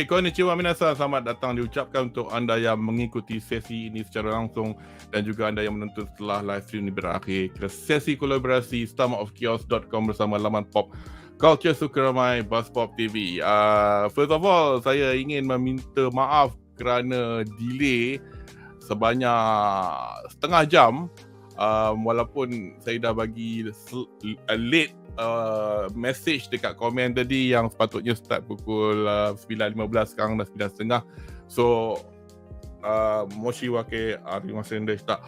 Okay, konnichiwa minasan. Selamat datang diucapkan untuk anda yang mengikuti sesi ini secara langsung dan juga anda yang menonton setelah live stream ini berakhir ke sesi kolaborasi stomachofkios.com bersama laman pop KYØSHUTSU Keramai Buzz Pop TV. First of all, saya ingin meminta maaf kerana delay sebanyak setengah jam. Walaupun saya dah bagi late message dekat komen tadi yang sepatutnya start pukul 9.15, sekarang dah 9.30. So moshi wake arimasen deshita.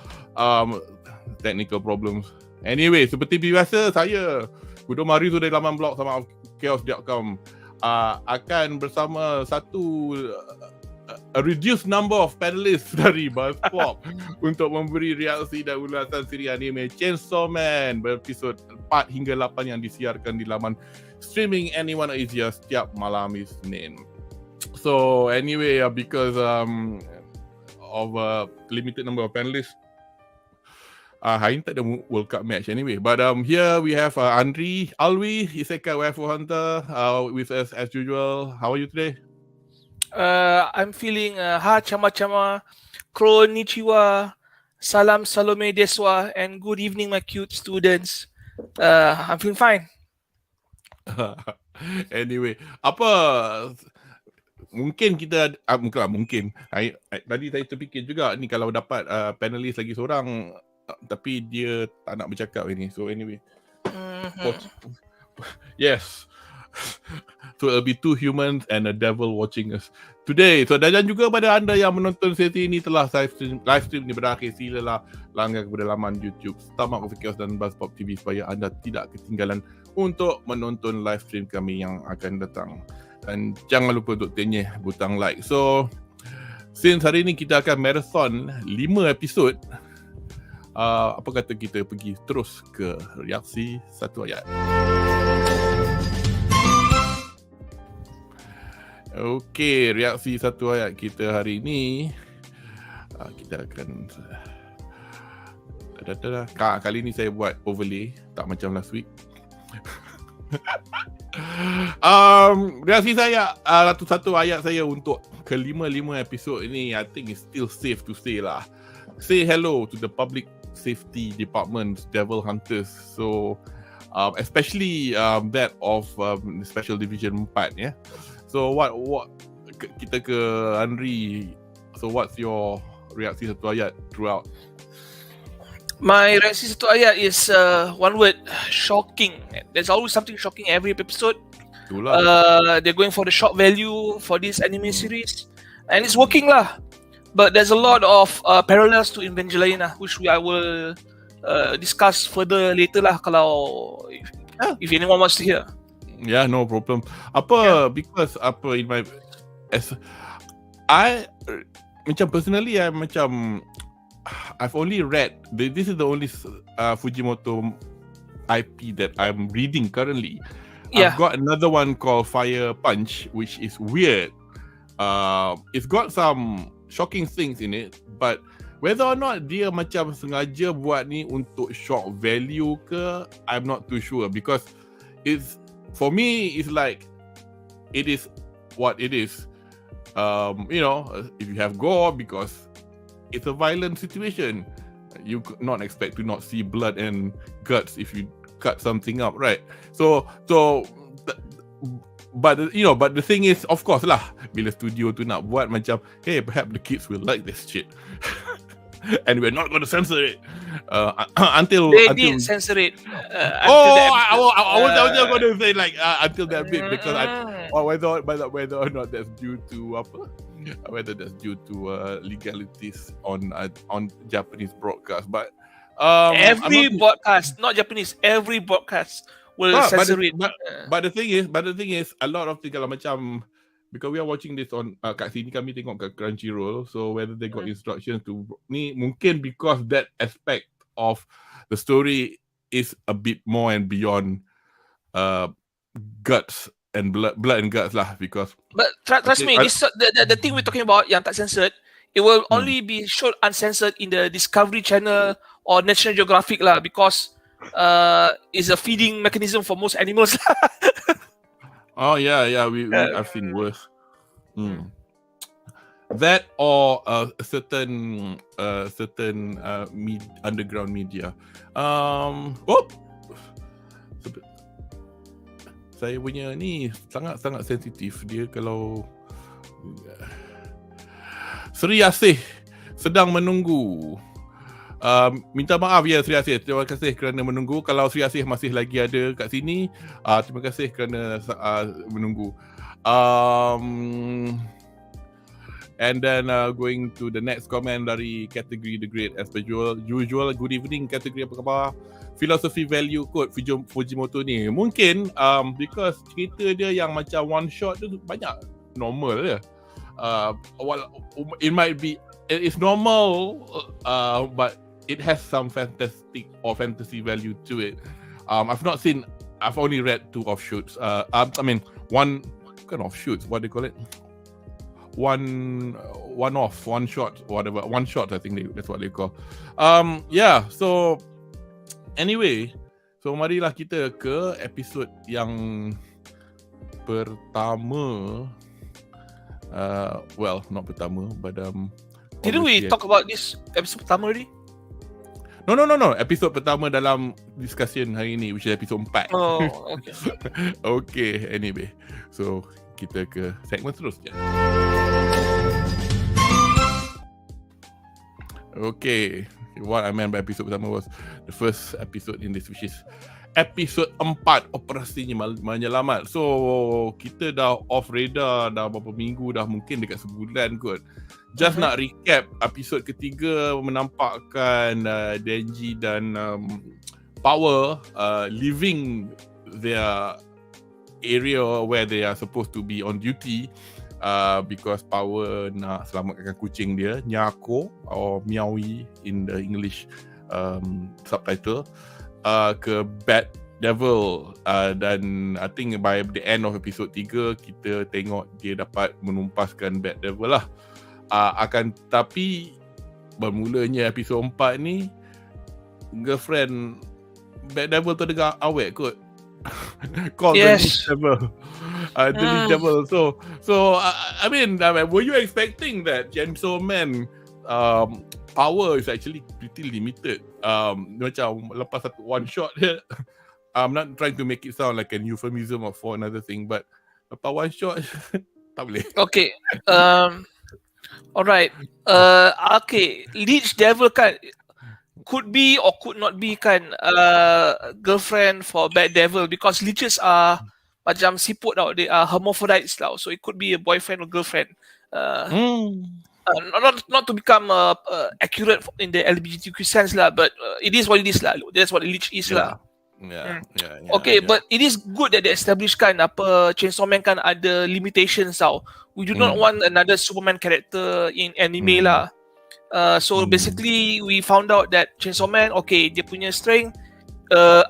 Technical problems. Anyway, seperti biasa, saya Kudo Mari dari laman blog sama chaos.com akan bersama satu a reduced number of panelists dari Buzz Pop untuk memberi reaksi dan ulasan siri anime Chainsaw Man berepisod 4 hingga 8 yang disiarkan di laman streaming Anyone Asia setiap malam Isnin. So anyway, because of a limited number of panelists, hari ni tak ada World Cup match anyway. But here we have Anri Alwi, Isekai Waifu Hunter, with us as usual. How are you today? I'm feeling chama-chama, konnichiwa, salam salome deswa, and good evening my cute students. I'm feeling fine. Anyway, mungkin kita mungkin tadi saya terfikir juga ni kalau dapat panelis lagi seorang tapi dia tak nak bercakap ini. So anyway. Yes. So it'll be two humans and a devil watching us today. So dan juga pada anda yang menonton sesi ini telah live stream ni berakhir, silalah langgar kepada laman YouTube Stomach of Chaos dan Buzz Pop TV supaya anda tidak ketinggalan untuk menonton live stream kami yang akan datang. Dan jangan lupa untuk tenyeh butang like. So since hari ini kita akan marathon 5 episod, apa kata kita pergi terus ke reaksi satu ayat. Okey, reaksi satu ayat kita hari ini. Kita akan kali ni saya buat overlay, tak macam last week. Reaksi saya satu ayat saya untuk kelima episod ini, I think it's still safe to say lah. Say hello to the Public Safety Department's Devil Hunters. So especially that of Special Division 4 ya. So what kita ke Anri. So what's your reaksi satu ayat throughout? My reaksi satu ayat is one word, shocking. There's always something shocking every episode. They're going for the shock value for this anime series, and it's working lah. But there's a lot of parallels to Evangelion lah, which I will discuss further later lah if anyone wants to hear. Yeah, no problem. Because in my personally I've only read this is the only Fujimoto IP that I'm reading currently. Yeah. I've got another one called Fire Punch, which is weird. It's got some shocking things in it, but whether or not dia macam sengaja buat ni untuk shock value ke, I'm not too sure, because it's, for me, it's like it is what it is. If you have gore, because it's a violent situation, you could not expect to not see blood and guts if you cut something up, right? But the thing is, of course lah, bila studio tu nak buat macam, hey, perhaps the kids will like this shit. And we're not going to censor it until did censor it. I was just going to say until that bit, because whether or not that's due to whether that's due to legalities on Japanese broadcast, but every broadcast, not Japanese, every broadcast will censor it. But the thing is, a lot of things kalau macam, because we are watching this on kat sini kami tengok kat Crunchyroll, so whether they got instructions to ni, mungkin because that aspect of the story is a bit more and beyond guts and blood and guts lah, because but trust me, the thing we're talking about yang tak censored, it will only be shown uncensored in the Discovery Channel or National Geographic lah, because is a feeding mechanism for most animals. Oh yeah, I've seen worse. That or a certain underground media. Saya punya ni sangat sensitif dia kalau Sri Asih sedang menunggu. Minta maaf ya Sri Asih, terima kasih kerana menunggu. Kalau Sri Asih masih lagi ada kat sini, terima kasih kerana menunggu. And then going to the next comment dari kategori The Great as usual. Good evening, kategori apa khabar? Philosophy value quote Fujimoto ni mungkin because cerita dia yang macam one shot tu banyak normal je. It might be it's normal but it has some fantastic or fantasy value to it. I've only read 2 offshoots. One kind of offshoots, what do you call it? One shot, whatever. One shot, I think that's what they call. So anyway, so marilah kita ke episod yang pertama. Well, not pertama, but didn't we talk about this episode pertama already? No. Episod pertama dalam discussion hari ni, which is episode 4. Oh, okay. Okay, anyway. So, kita ke segmen seterusnya. Okay. What I meant by episode pertama was the first episode in this, which is episode 4, Operasinya Menyelamat. So, kita dah off radar dah beberapa minggu dah, mungkin dekat sebulan kot. Just nak recap, episod ketiga menampakkan DENJI dan Power leaving their area where they are supposed to be on duty because Power nak selamatkan kucing dia, Nyako or Meowie in the English subtitle, ke Bad Devil, dan I think by the end of episode 3 kita tengok dia dapat menumpaskan Bad Devil lah. Tapi bermulanya episod 4 ni, girlfriend Bad Devil tu dengar awet kot. Call the Devil. The Devil. So I mean, were you expecting that Chainsaw Man power is actually pretty limited? Macam lepas satu one shot dia, I'm not trying to make it sound like an euphemism for another thing, but lepas one shot tak boleh. Okay. Alright. Okay. Leech Devil kan could be or could not be kan girlfriend for Bad Devil, because leeches are macam siput tau. They are hermaphrodites tau. So it could be a boyfriend or girlfriend. Not to become accurate in the LGBTQ sense lah, but it is what it is lah. That's what a leech is lah. Okay, but it is good that they establish kan apa Chainsaw Man kan ada limitations tau. We do not want another Superman character in anime lah. So basically we found out that Chainsaw Man, okay, dia punya strength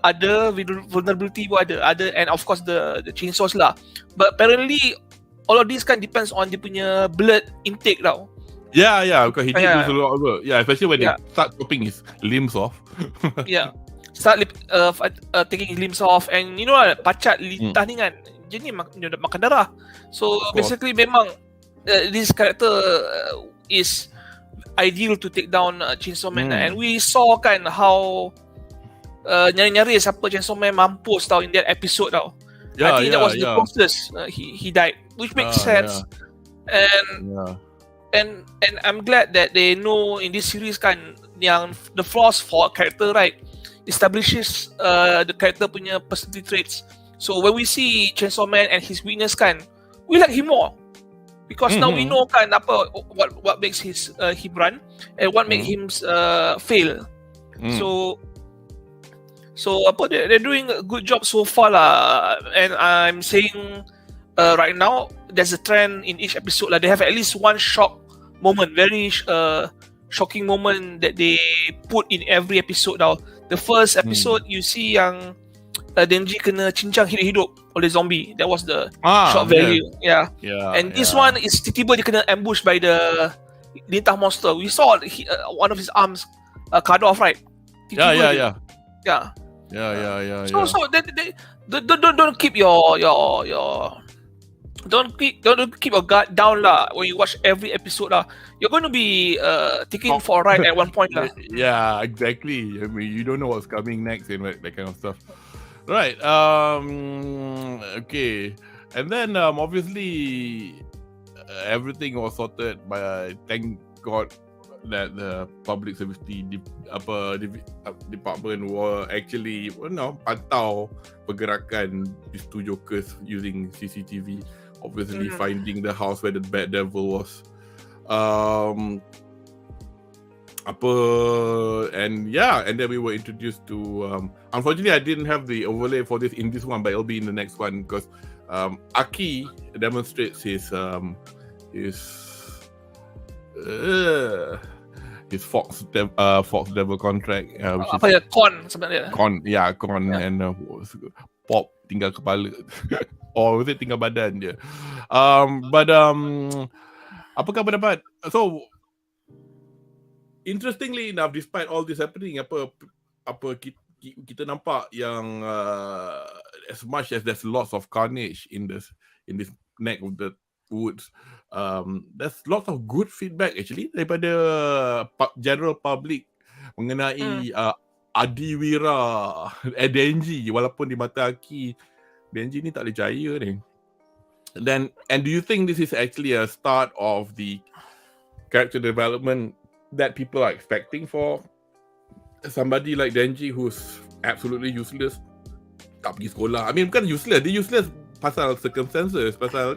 ada, vulnerability pun ada, and of course the chainsaws lah. But apparently all of this kan depends on dia punya blood intake tau. Yeah, because he did lose a lot of work. Yeah, especially when they start chopping his limbs off. Start taking his limbs off, and you know lah, pacat lintah ni kan, dia ni makan darah. So basically memang this character is ideal to take down Chainsaw Man, and we saw kan how nyari-nyari siapa Chainsaw Man mampus tau in that episode tau. I think that was the closest he died, which makes sense. And I'm glad that they know in this series kan yang the flaws for a character, right, establishes the character punya personality traits. So when we see Chainsaw Man and his weakness kan, we like him more. Because now we know kan apa what makes him run and what makes him fail. So apa they're doing a good job so far lah. And I'm saying right now there's a trend in each episode lah. They have at least one shock moment, very shocking moment that they put in every episode now. The first episode you see yang DENJI kena cincang hidup-hidup oleh zombie. That was the shock value. And this one is tiba-tiba dia kena ambush by the lintah monster. We saw one of his arms cut off, right? So they don't keep your don't keep your guard down lah when you watch every episode lah. You're going to be taking for a ride at one point lah. Yeah, exactly. I mean, you don't know what's coming next and that kind of stuff. Right. Okay. And then obviously everything was sorted by, thank God, that the public safety department were actually pantau pergerakan these two jokers using CCTV, obviously finding the house where the bad devil was. And then we were introduced to unfortunately I didn't have the overlay for this in this one, but it'll be in the next one, because Aki demonstrates his Fox Devil contract, which is con sebenarnya. Con, and pop tinggal kepala or was it tinggal badan je. Apakah pendapat? So interestingly enough, despite all this happening, apa kita nampak yang as much as there's lots of carnage in this neck of the woods, there's lots of good feedback actually daripada general public mengenai Adiwira DENJI, walaupun di mata Aki DENJI ni tak boleh jaya ni. And do you think this is actually a start of the character development that people are expecting for somebody like DENJI who's absolutely useless, tak pergi sekolah? I mean, bukan useless, dia useless pasal circumstances, pasal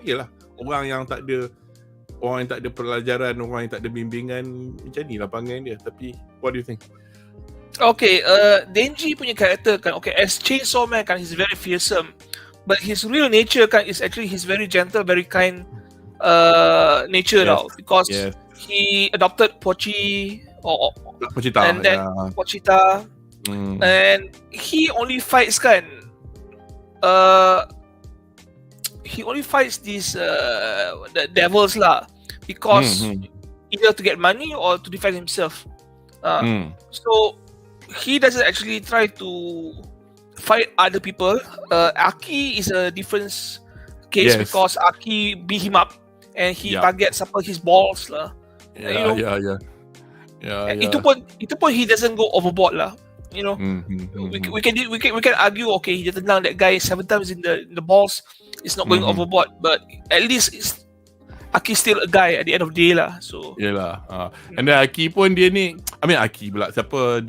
orang yang tak ada pelajaran, orang yang tak ada bimbingan, macam ni lah panggil dia. Tapi what do you think? Okay, DENJI punya character kan, okay, as Chainsaw Man kan, he's very fearsome, but his real nature kan is actually he's very gentle, very kind nature now, because he adopted Pochita, and then Pochita, and he only fights kan, he only fights these the devils lah, because either to get money or to defend himself. So he doesn't actually try to fight other people. Aki is a different case, because Aki beat him up and he targets his balls lah. Itu pun he doesn't go overboard lah. You know, we can argue, okay, he just tendang that guy 7 times in the balls. It's not going overboard, but at least Aki's still a guy at the end of the day lah. So and then Aki pun dia ni, I mean Aki pula, siapa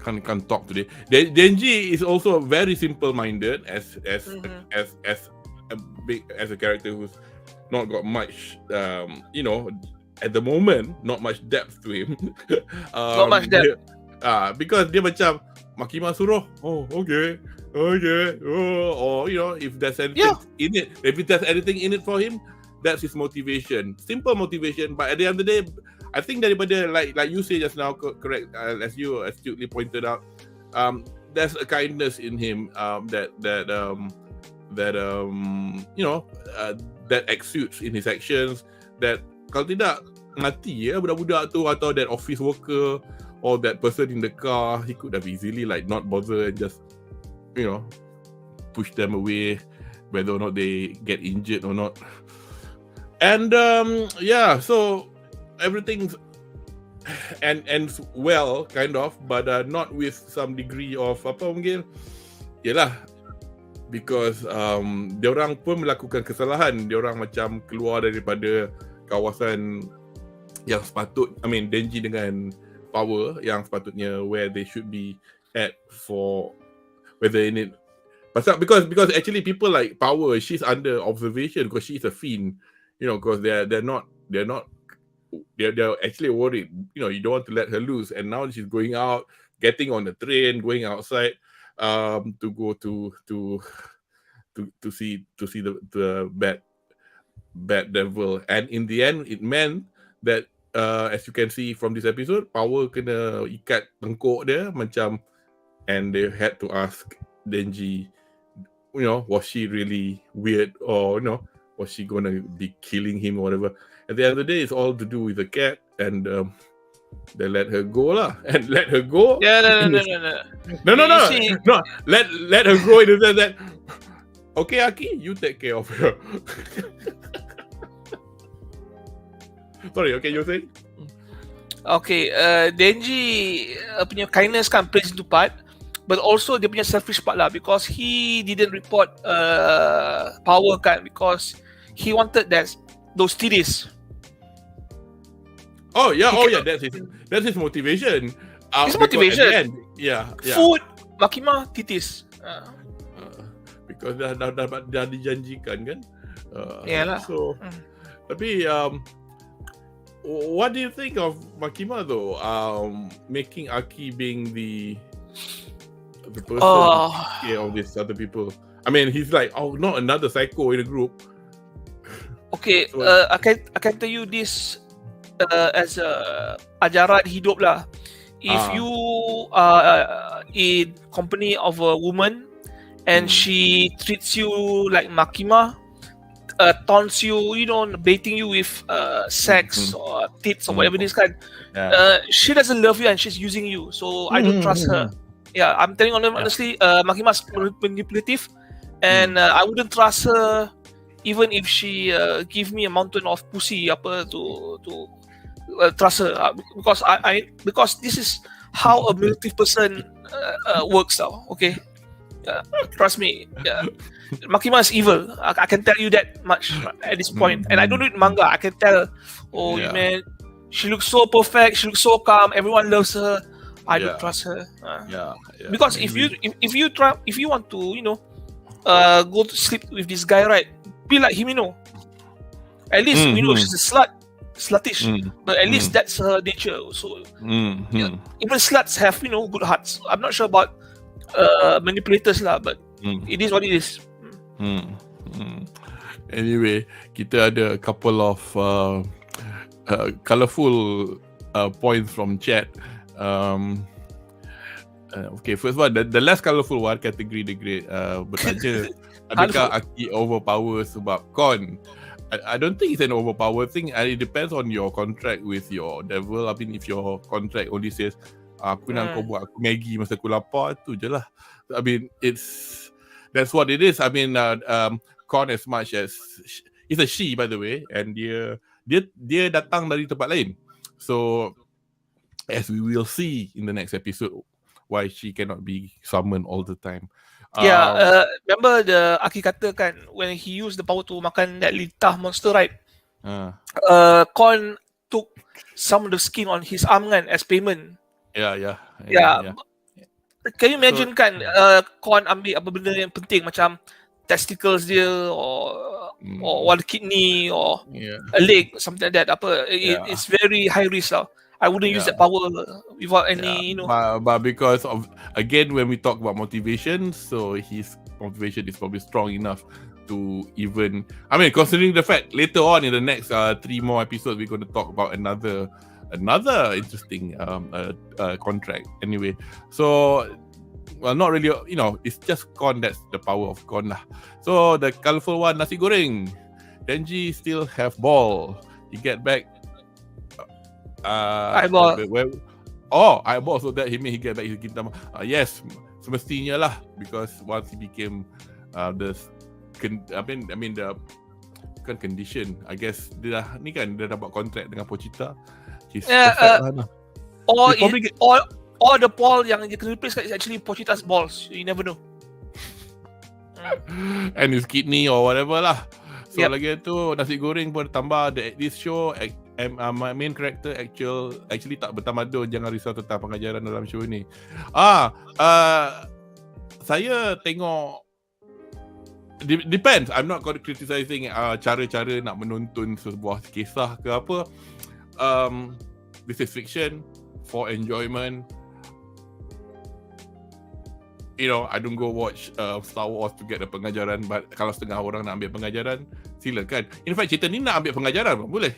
can't talk today. DENJI is also very simple-minded as a character who's not got much at the moment, not much depth to him. Not much depth. Because dia macam Makima suruh, okay, or if there's anything in it, if there's anything in it for him, that's his motivation. Simple motivation, but at the end of the day, I think daripada like you say just now, correct, as you astutely pointed out, there's a kindness in him that exudes in his actions, that kalau tidak mati budak-budak tu, atau that office worker or that person in the car, he could have easily not bother and just push them away, whether or not they get injured or not. And so everything ends well, kind of, but not with some degree of because diorang pun melakukan kesalahan. Diorang macam keluar daripada kawasan yang DENJI dengan power yang sepatutnya where they should be at, for whether in it, because actually people like Power, she's under observation because she's a fiend, because they're actually worried, you don't want to let her loose, and now she's going out, getting on the train, going outside to go to see the bad devil. And in the end it meant that as you can see from this episode, Power kena ikat tengkuk dia macam, and they had to ask DENJI, was she really weird, or was she gonna be killing him or whatever. At the end of the day, it's all to do with the cat, and Then let her go lah. And let her go. Yeah, no. No. See, No. Let her go in the sense that, okay, Aki, you take care of her. Sorry, okay, you say? Okay, Denji punya kindness kan plays into part, but also dia punya selfish part lah, because he didn't report power kan, because he wanted those titties. Oh yeah, that's his motivation. His motivation. End, yeah. Food, Makima, titties. Because dah dijanjikan kan. Yalah. So, tapi what do you think of Makima though? Making Aki being the person take care of these other people. I mean, he's like, not another psycho in the group. Okay, So, I can tell you this as a ajaran hidup lah. If you are in company of a woman and she treats you like Makima, taunts you, baiting you with sex or tits or whatever this kind. She doesn't love you and she's using you. So I don't trust her. Yeah, I'm telling honestly, Makima's manipulative, and I wouldn't trust her even if she give me a mountain of pussy to trust her, because this is how a manipulative person works now. Okay. Trust me. Makima is evil. I can tell you that much at this point. And I don't read manga. I can tell. Man, she looks so perfect. She looks so calm. Everyone loves her. I don't trust her. Because if you want to, go to sleep with this guy, right? Be like him, At least she's a slut, sluttish. But at least that's her nature. So even sluts have, good hearts. I'm not sure about manipulators lah, but it is what it is. Anyway, kita ada a couple of colourful points from chat. Okay, first one, the less colourful one, category the great, bertanya, adakah Aki overpower sebab con? I don't think it's an overpower thing. It depends on your contract with your devil. I mean, if your contract only says aku nak kau buat aku Maggi masa aku lapar, tu je lah. I mean, that's what it is. I mean, con as much as it's a she, by the way, and dia datang dari tempat lain. So as we will see in the next episode, why she cannot be summoned all the time. Remember the Aki kata kan, when he used the power to makan that litah monster, right? Con took some of the skin on his arm kan as payment. Yeah. Can you imagine kan, Con ambil apa benda yang penting macam testicles dia or one kidney or a leg, something like that. It's very high risk lah. I wouldn't use that power without any, But because of, again, when we talk about motivation, so his motivation is probably strong enough to even, I mean, considering the fact later on in the next 3 more episodes, we're going to talk about another interesting contract. Anyway, so, well, not really, it's just Con, that's the power of Con lah. So, the colourful one, nasi goreng. Denji still have ball. He get back eyeball. Eyeball, so that he get back his Gintama. Yes, semestinya lah, because once he became the condition, I guess dia dah buat kontrak dengan Pochita. He's perfect lah. Or the ball yang dia kena replace is actually Pochita's balls. You never know. And his kidney or whatever lah. So lagi tu nasi goreng pun tambah this show. My main character actually tak bertamadun. Jangan risau tentang pengajaran dalam show ni. Saya tengok, depends. I'm not criticizing cara-cara nak menonton sebuah kisah ke apa. This is fiction for enjoyment. I don't go watch Star Wars to get the pengajaran, but kalau setengah orang nak ambil pengajaran, silakan. In fact, cerita ni nak ambil pengajaran pun boleh.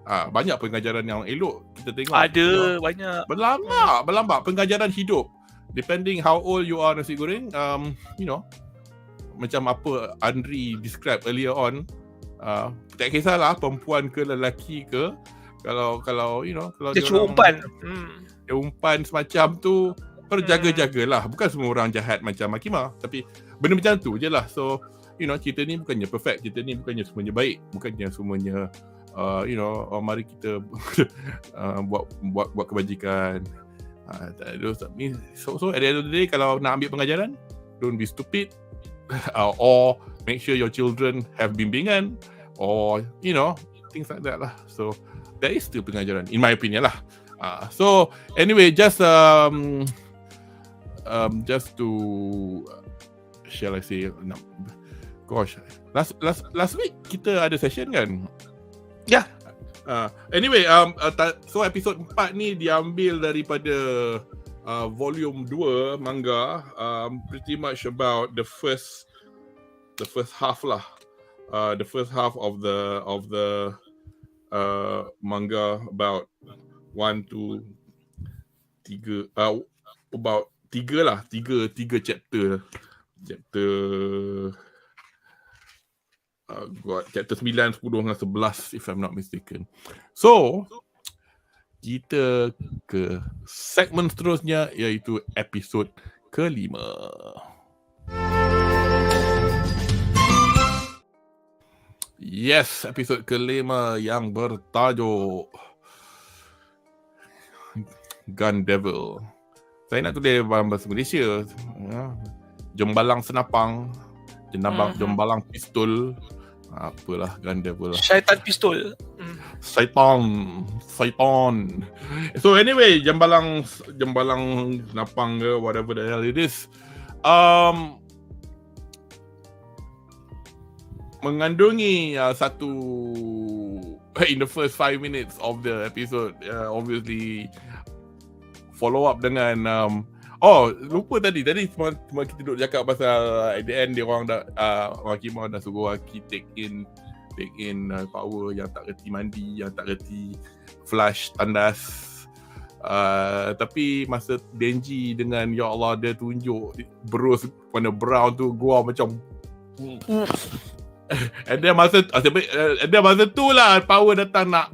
Banyak pengajaran yang elok kita tengok. Ada banyak. Berlambak pengajaran hidup. Depending how old you are, nasi goreng, macam apa Anri describe earlier on, tak kisahlah perempuan ke lelaki ke, kalau you know, kalau dia cuma umpan. Dia umpan semacam tu, kau jaga-jagalah. Bukan semua orang jahat macam Makima, tapi benda macam tu je lah. So you know, cerita ni bukannya perfect, cerita ni bukannya semuanya baik, bukannya semuanya you know, mari kita buat kebajikan. So at the end of the day, kalau nak ambil pengajaran, don't be stupid, or make sure your children have bimbingan, or you know, things like that lah. So that is still pengajaran, in my opinion lah. So anyway, just to shall I say, gosh, last week kita ada session kan? Yeah. Anyway, so episode 4 ni diambil daripada volume 2 manga, pretty much about the first half lah. The first half of the manga, about 1 to 3, about 3 lah, 3 chapter chapter 9, 10 dan 11 if I'm not mistaken. So kita ke segmen seterusnya, iaitu episod ke-5. Yes, episod ke-5 yang bertajuk Gun Devil. Saya nak tulis dalam bahasa Malaysia, jembalang senapang, jembalang pistol, apalah, Gun Devil lah. Syaitan pistol. Syaitan. So anyway, jembalang senapang ke whatever the hell it is, mengandungi satu in the first 5 minutes of the episode, obviously follow up dengan lupa tadi cuma kita duduk cakap pasal at the end dia orang dah Makima dah suruh Aki take in power yang tak reti mandi, yang tak reti flush tandas. Tapi masa DENJI dengan ya Allah dia tunjuk berus warna brown tu, gua macam and then masa tu lah power datang nak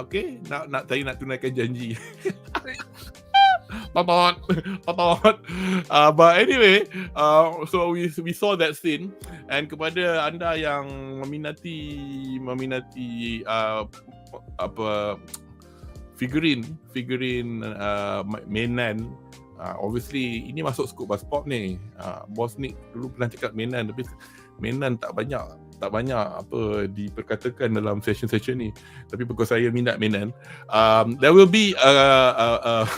okay, nak saya nak tunaikan janji. But anyway, so we saw that scene, and kepada anda yang meminati figurine mainan, obviously ini masuk skop bas pop ni. Bos ni dulu pernah cakap mainan, tapi mainan tak banyak apa diperkatakan dalam session ni, tapi because saya minat mainan, there will be a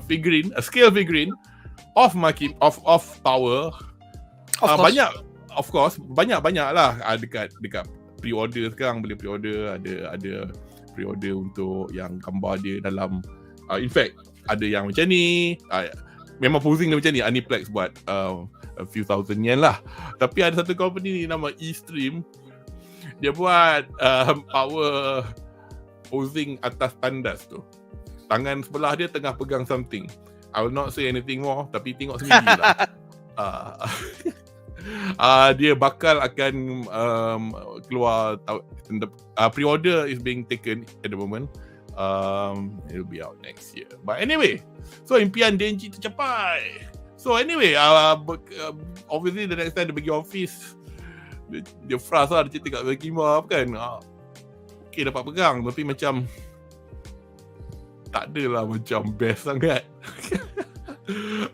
figurine, a scale figurine of power. Banyak, of course, banyak lah. Dekat pre-order sekarang boleh pre-order, ada pre-order untuk yang gambar dia dalam, in fact ada yang macam ni, memang posing dia macam ni. Aniplex buat a few thousand yen lah. Tapi ada satu company ni nama E-Stream, dia buat power posing atas tandas tu. Tangan sebelah dia tengah pegang something. I will not say anything more, tapi tengok sendiri lah. Dia bakal akan keluar, pre-order is being taken at the moment. It'll be out next year. But anyway, so impian DENJI tercapai. So anyway, obviously the next time dia pergi office, dia frust lah, dia cerita kat Makima kan, okay dapat pegang, tapi macam tak adalah macam best sangat.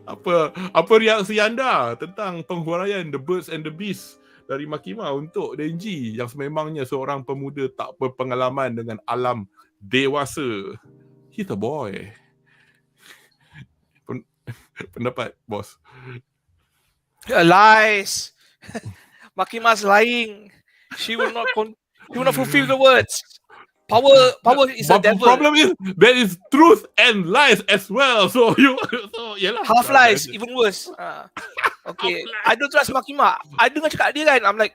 Apa reaksi anda tentang penghuraian The Birds and the Beasts dari Makima untuk DENJI yang sememangnya seorang pemuda tak berpengalaman dengan alam dewasa? He's a boy. Pendapat bos? Lies. Makima's lying. She will not fulfill the words. Power is a devil. The problem is there is truth and lies as well. So yalah. Half lies, even worse. Okay, I don't trust Makima. I dengar cakap dia kan, I'm like,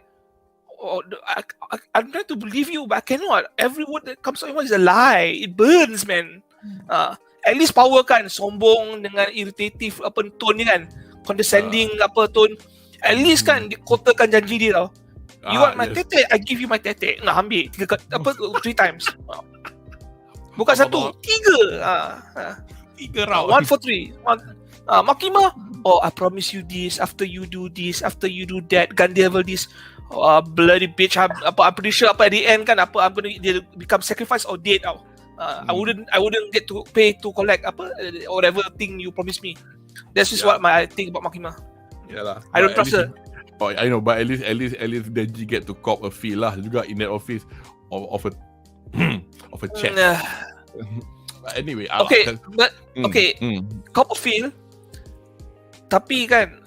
I'm trying to believe you, but I cannot. Every word that comes out is a lie. It burns, man. At least power kan, sombong dengan irritative apa tone ni kan, condescending apa tone. At least kan dia kotakan janji dia tau. You want my tete? I give you my tete. Nah, ambil 3 times. Bukan 1, 3. 3 round. 1 for 3. Makima, I promise you this. After you do this, after you do that, gun devil this. Bloody bitch. I'm pretty sure at the end kan I'm gonna become sacrifice or dead. I wouldn't get to pay to collect whatever thing you promised me. That's just what I think about Makima. Yalah. I don't trust her. I know, but at least DENJI get to cop a feel lah juga in that office of a check. Anyway, cop a feel. Tapi kan,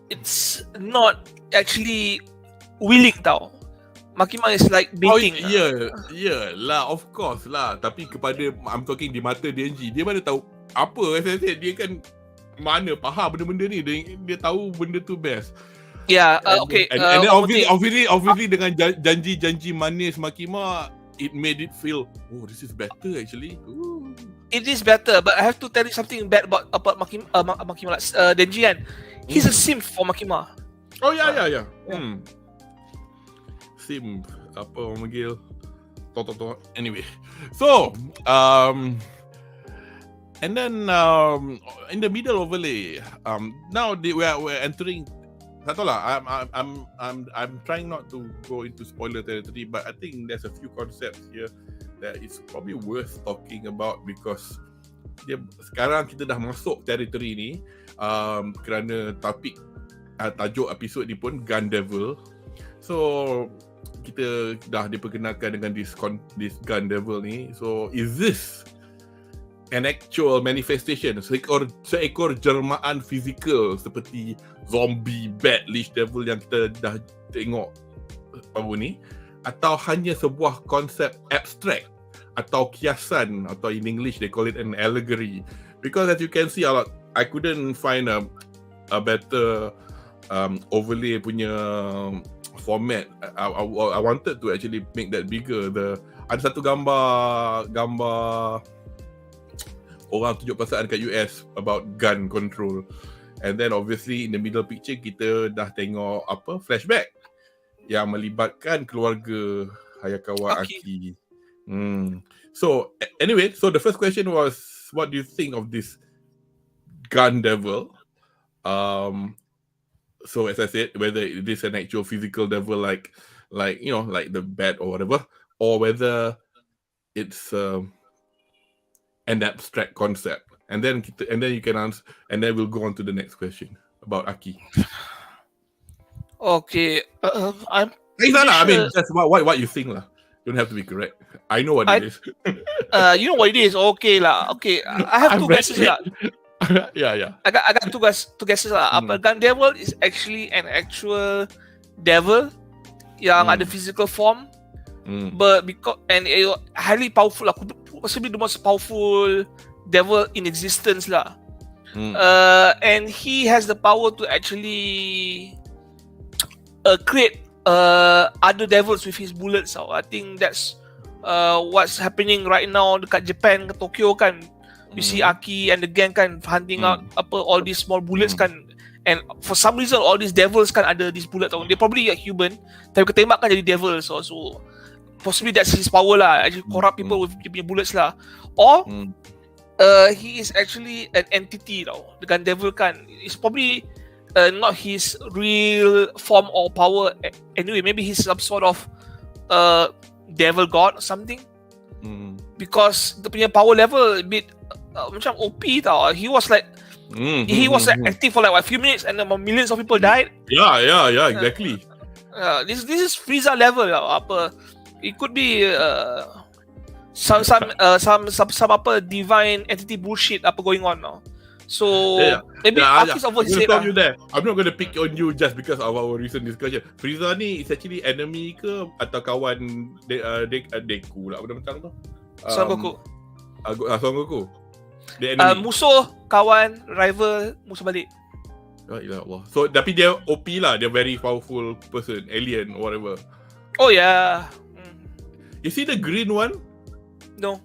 it's not actually willing tau. Makima is like baiting. Lah, of course lah. Tapi kepada I'm talking di mata DENJI, dia mana tahu apa dia kan mana faham benda-benda ni, dia tahu benda tu best. Yeah, and then obviously dengan janji manis Makima, it made it feel, this is better actually. Ooh. It is better, but I have to tell you something bad about Makima. DENJI kan, he's a simp for Makima. Oh yeah. Simp, apa orang panggil? Anyway, so and then in the middle overlay, now we're entering. Tak tahu lah, I'm trying not to go into spoiler territory, but I think there's a few concepts here that is probably worth talking about because sekarang kita dah masuk territory ni, kerana tajuk episod ni pun Gun Devil. So kita dah diperkenalkan dengan this Gun Devil ni. So is this an actual manifestation, seekor jelmaan fizikal seperti zombie, bat, leash devil yang kita dah tengok baru ni, atau hanya sebuah konsep abstrak atau kiasan, atau in English they call it an allegory? Because as you can see, I couldn't find a better overlay punya format. I wanted to actually make that bigger. Ada satu gambar orang tunjuk perasaan kat US about gun control, and then obviously in the middle picture kita dah tengok flashback yang melibatkan keluarga Hayakawa Aki. So anyway, so the first question was, what do you think of this Gun Devil? So as I said, whether it is an actual physical devil like like the bat or whatever, or whether it's an abstract concept, and then you can answer, and then we'll go on to the next question about Aki. Okay, I'm. I mean, that's what you think lah. You don't have to be correct. I know what it is. You know what it is. Okay lah. Okay, I have two guesses lah. Yeah. I got two guesses lah. Gun Devil is actually an actual devil yang ada physical form, but because highly powerful lah. Possibly the most powerful devil in existence lah. And he has the power to actually create other devils with his bullets. So I think that's what's happening right now dekat Japan, ke Tokyo kan. You see Aki and the gang kan hunting out all these small bullets kan. And for some reason all these devils kan ada these bullets. They probably human, tapi ketembak kan jadi devil. So possibly that's his power lah. Actually corrupt people with dia punya bullets lah. Or he is actually an entity tau. The Gun Devil kan, it's probably not his real form or power. Anyway, maybe he's some sort of devil god or something. Because the punya power level a bit macam OP tau. He was like active for like a few minutes and then millions of people died. Yeah, exactly. This is Frieza level lah. It could be some divine entity bullshit going on now. So maybe Aki's over his head. You there. I'm not going to pick on you just because of our recent discussion. Frieza ni is actually enemy ke atau kawan Deku lah, benda macam tu. Son Goku. Son Goku. The enemy. Musuh, kawan, rival, musuh balik. Ya Allah. So tapi dia OP lah, dia very powerful person, alien or whatever. Oh yeah. Is he the green one? No.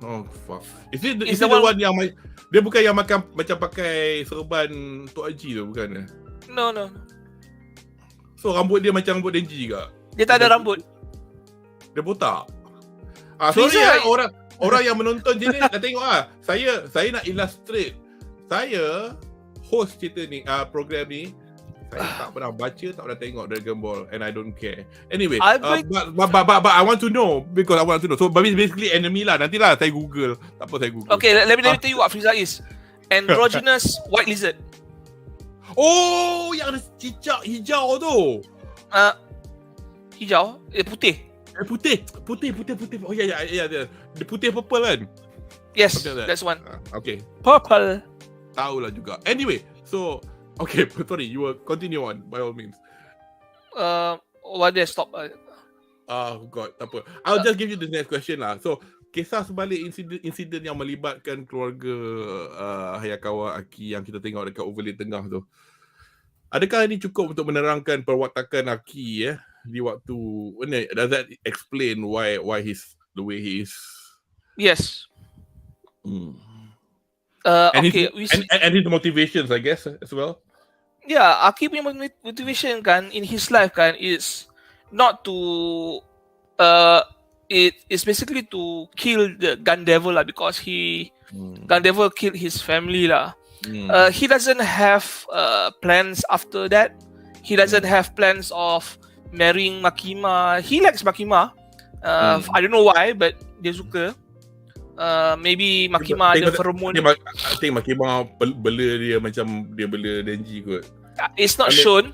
Oh fuck. Is he the one yang dia bukan yang macam pakai serban Tok Haji tu, bukan? No. So rambut dia macam rambut Denji ke? Dia tak ada rambut. Dia botak. Sorry orang yang menonton je ni dah tengok Saya nak illustrate. Saya host cerita ni, program ni. Saya tak pernah baca, tak pernah tengok Dragon Ball, and I don't care. Anyway, but I want to know, because I want to know. So basically enemy lah. Nantilah saya Google. Tak apa saya Google. Okay, let me tell you what Frieza is. Androgynous white lizard. Oh, yang ada cicak hijau tu. Hijau? Putih. Putih. Oh ya. Dia putih purple kan? Yes, that's one. Okay. Purple. Tahulah juga. Anyway, so okay, sorry, you will continue on by all means. Why did I stop? God, tak apa. I'll just give you the next question lah. So, kisah sebalik insiden yang melibatkan keluarga Hayakawa Aki yang kita tengok dekat overlay tengah tu. Adakah ini cukup untuk menerangkan perwatakan Aki di waktu does that explain why he's the way he is? Yes. And okay, his motivations, I guess, as well. Yeah, Aki punya motivation kan in his life kan is not to it is basically to kill the gun devil lah, because gun devil killed his family lah. He doesn't have plans after that. He doesn't have plans of marrying Makima. He likes Makima. I don't know why, but dia suka. Maybe Makima ada pheromone. I think Makima bela dia macam dia bela Denji kot. It's not shown.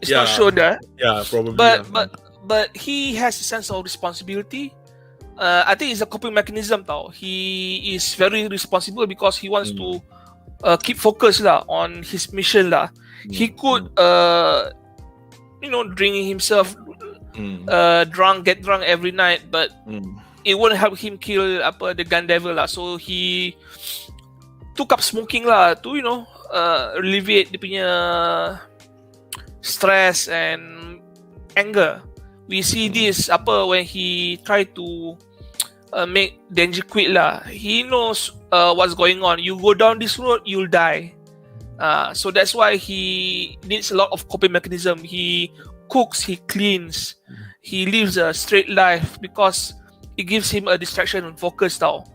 It's not shown there. Yeah, probably. But he has a sense of responsibility. I think it's a coping mechanism tau. He is very responsible because he wants to keep focus lah on his mission lah. He could drink himself get drunk every night, but it won't help him kill the gun devil lah. So he took up smoking lah to alleviate dia punya stress and anger. We see this when he tried to make Denji quit lah. He knows what's going on. You go down this road, you'll die. So that's why he needs a lot of coping mechanism. He cooks, he cleans, he lives a straight life because it gives him a distraction and focus tau.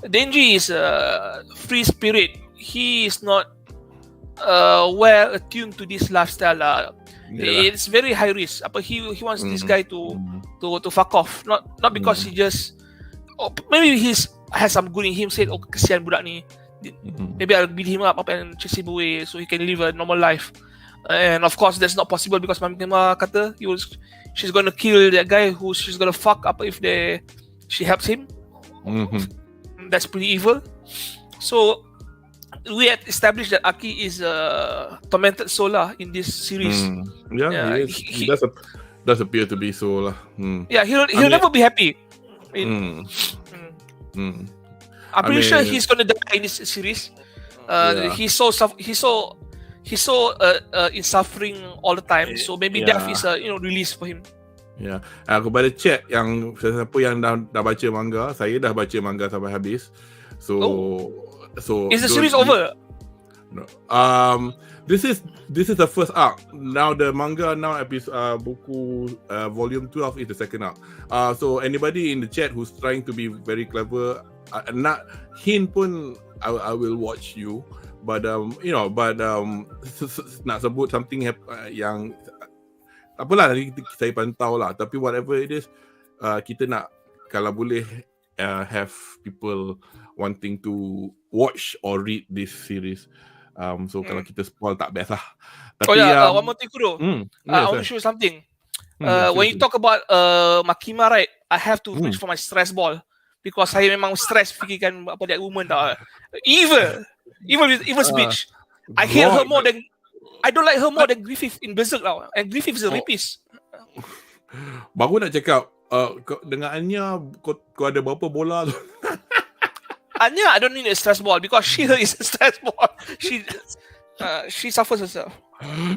Denji is a free spirit. He is not well attuned to this lifestyle lah. It's very high risk. He wants this guy to fuck off. Not because he just maybe has some good in him. Said kesian budak ni. Maybe I'll beat him up and chase him away so he can live a normal life. And of course that's not possible because Mama kata she's gonna kill that guy who she's gonna fuck up if she helps him. That's pretty evil. So we had established that Aki is a tormented soul in this series. He does appear to be so lah. Yeah, he'll never be happy. I'm pretty sure he's gonna die in this series. He's so in suffering all the time. So maybe death is a release for him. Ya, kepada chat yang siapa yang dah baca manga, saya dah baca manga sampai habis. So is the series over? No. This is the first arc. Now the manga buku volume 12 is the second arc. So anybody in the chat who's trying to be very clever, not hint pun I will watch you. But nak sebut something yang tak apalah, nanti saya pantau lah. Tapi whatever it is, kita nak kalau boleh have people wanting to watch or read this series. So kalau kita spoil tak best lah. Tapi, one more thing Kuro. I want to show you something. When you talk about Makima, right, I have to reach for my stress ball because saya memang stress fikirkan that woman tau. Evil speech. I hate her more than I don't like her more than Griffith in Berserk tau. And Griffith is a rapist. Baru nak cakap dengan Anya kau ada berapa bola tu? Anya, I don't need a stress ball because she is a stress ball. She suffers herself.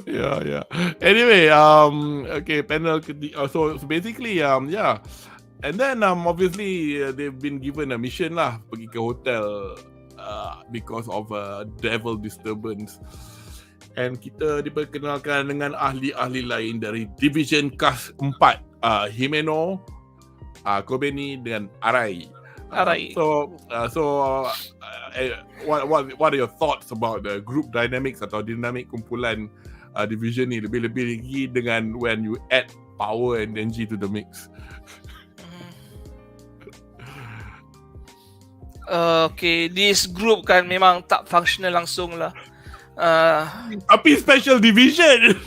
Yeah. Anyway, okay, panel. So basically, yeah. And then obviously they've been given a mission lah, pergi ke hotel because of a devil disturbance. And kita diperkenalkan dengan ahli-ahli lain dari Division Cast 4, Himeno, Kobeni dengan Arai. What are your thoughts about the group dynamics atau dinamik kumpulan division ni, lebih-lebih lagi dengan when you add power and DENJI to the mix? Okay, this group kan memang tak functional langsung lah. Tapi special division.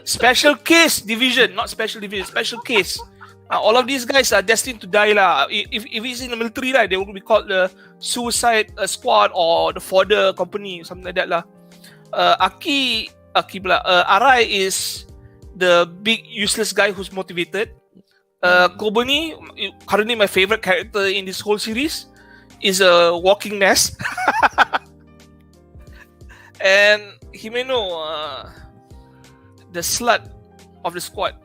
Special case division, not special division, special case. All of these guys are destined to die lah. If it's in the military lah, they will be called the suicide squad or the fodder company, something like that lah. Arai is the big useless guy who's motivated. Kobeni, currently my favorite character in this whole series, is a walking mess. And Himeno, the slut of the squad,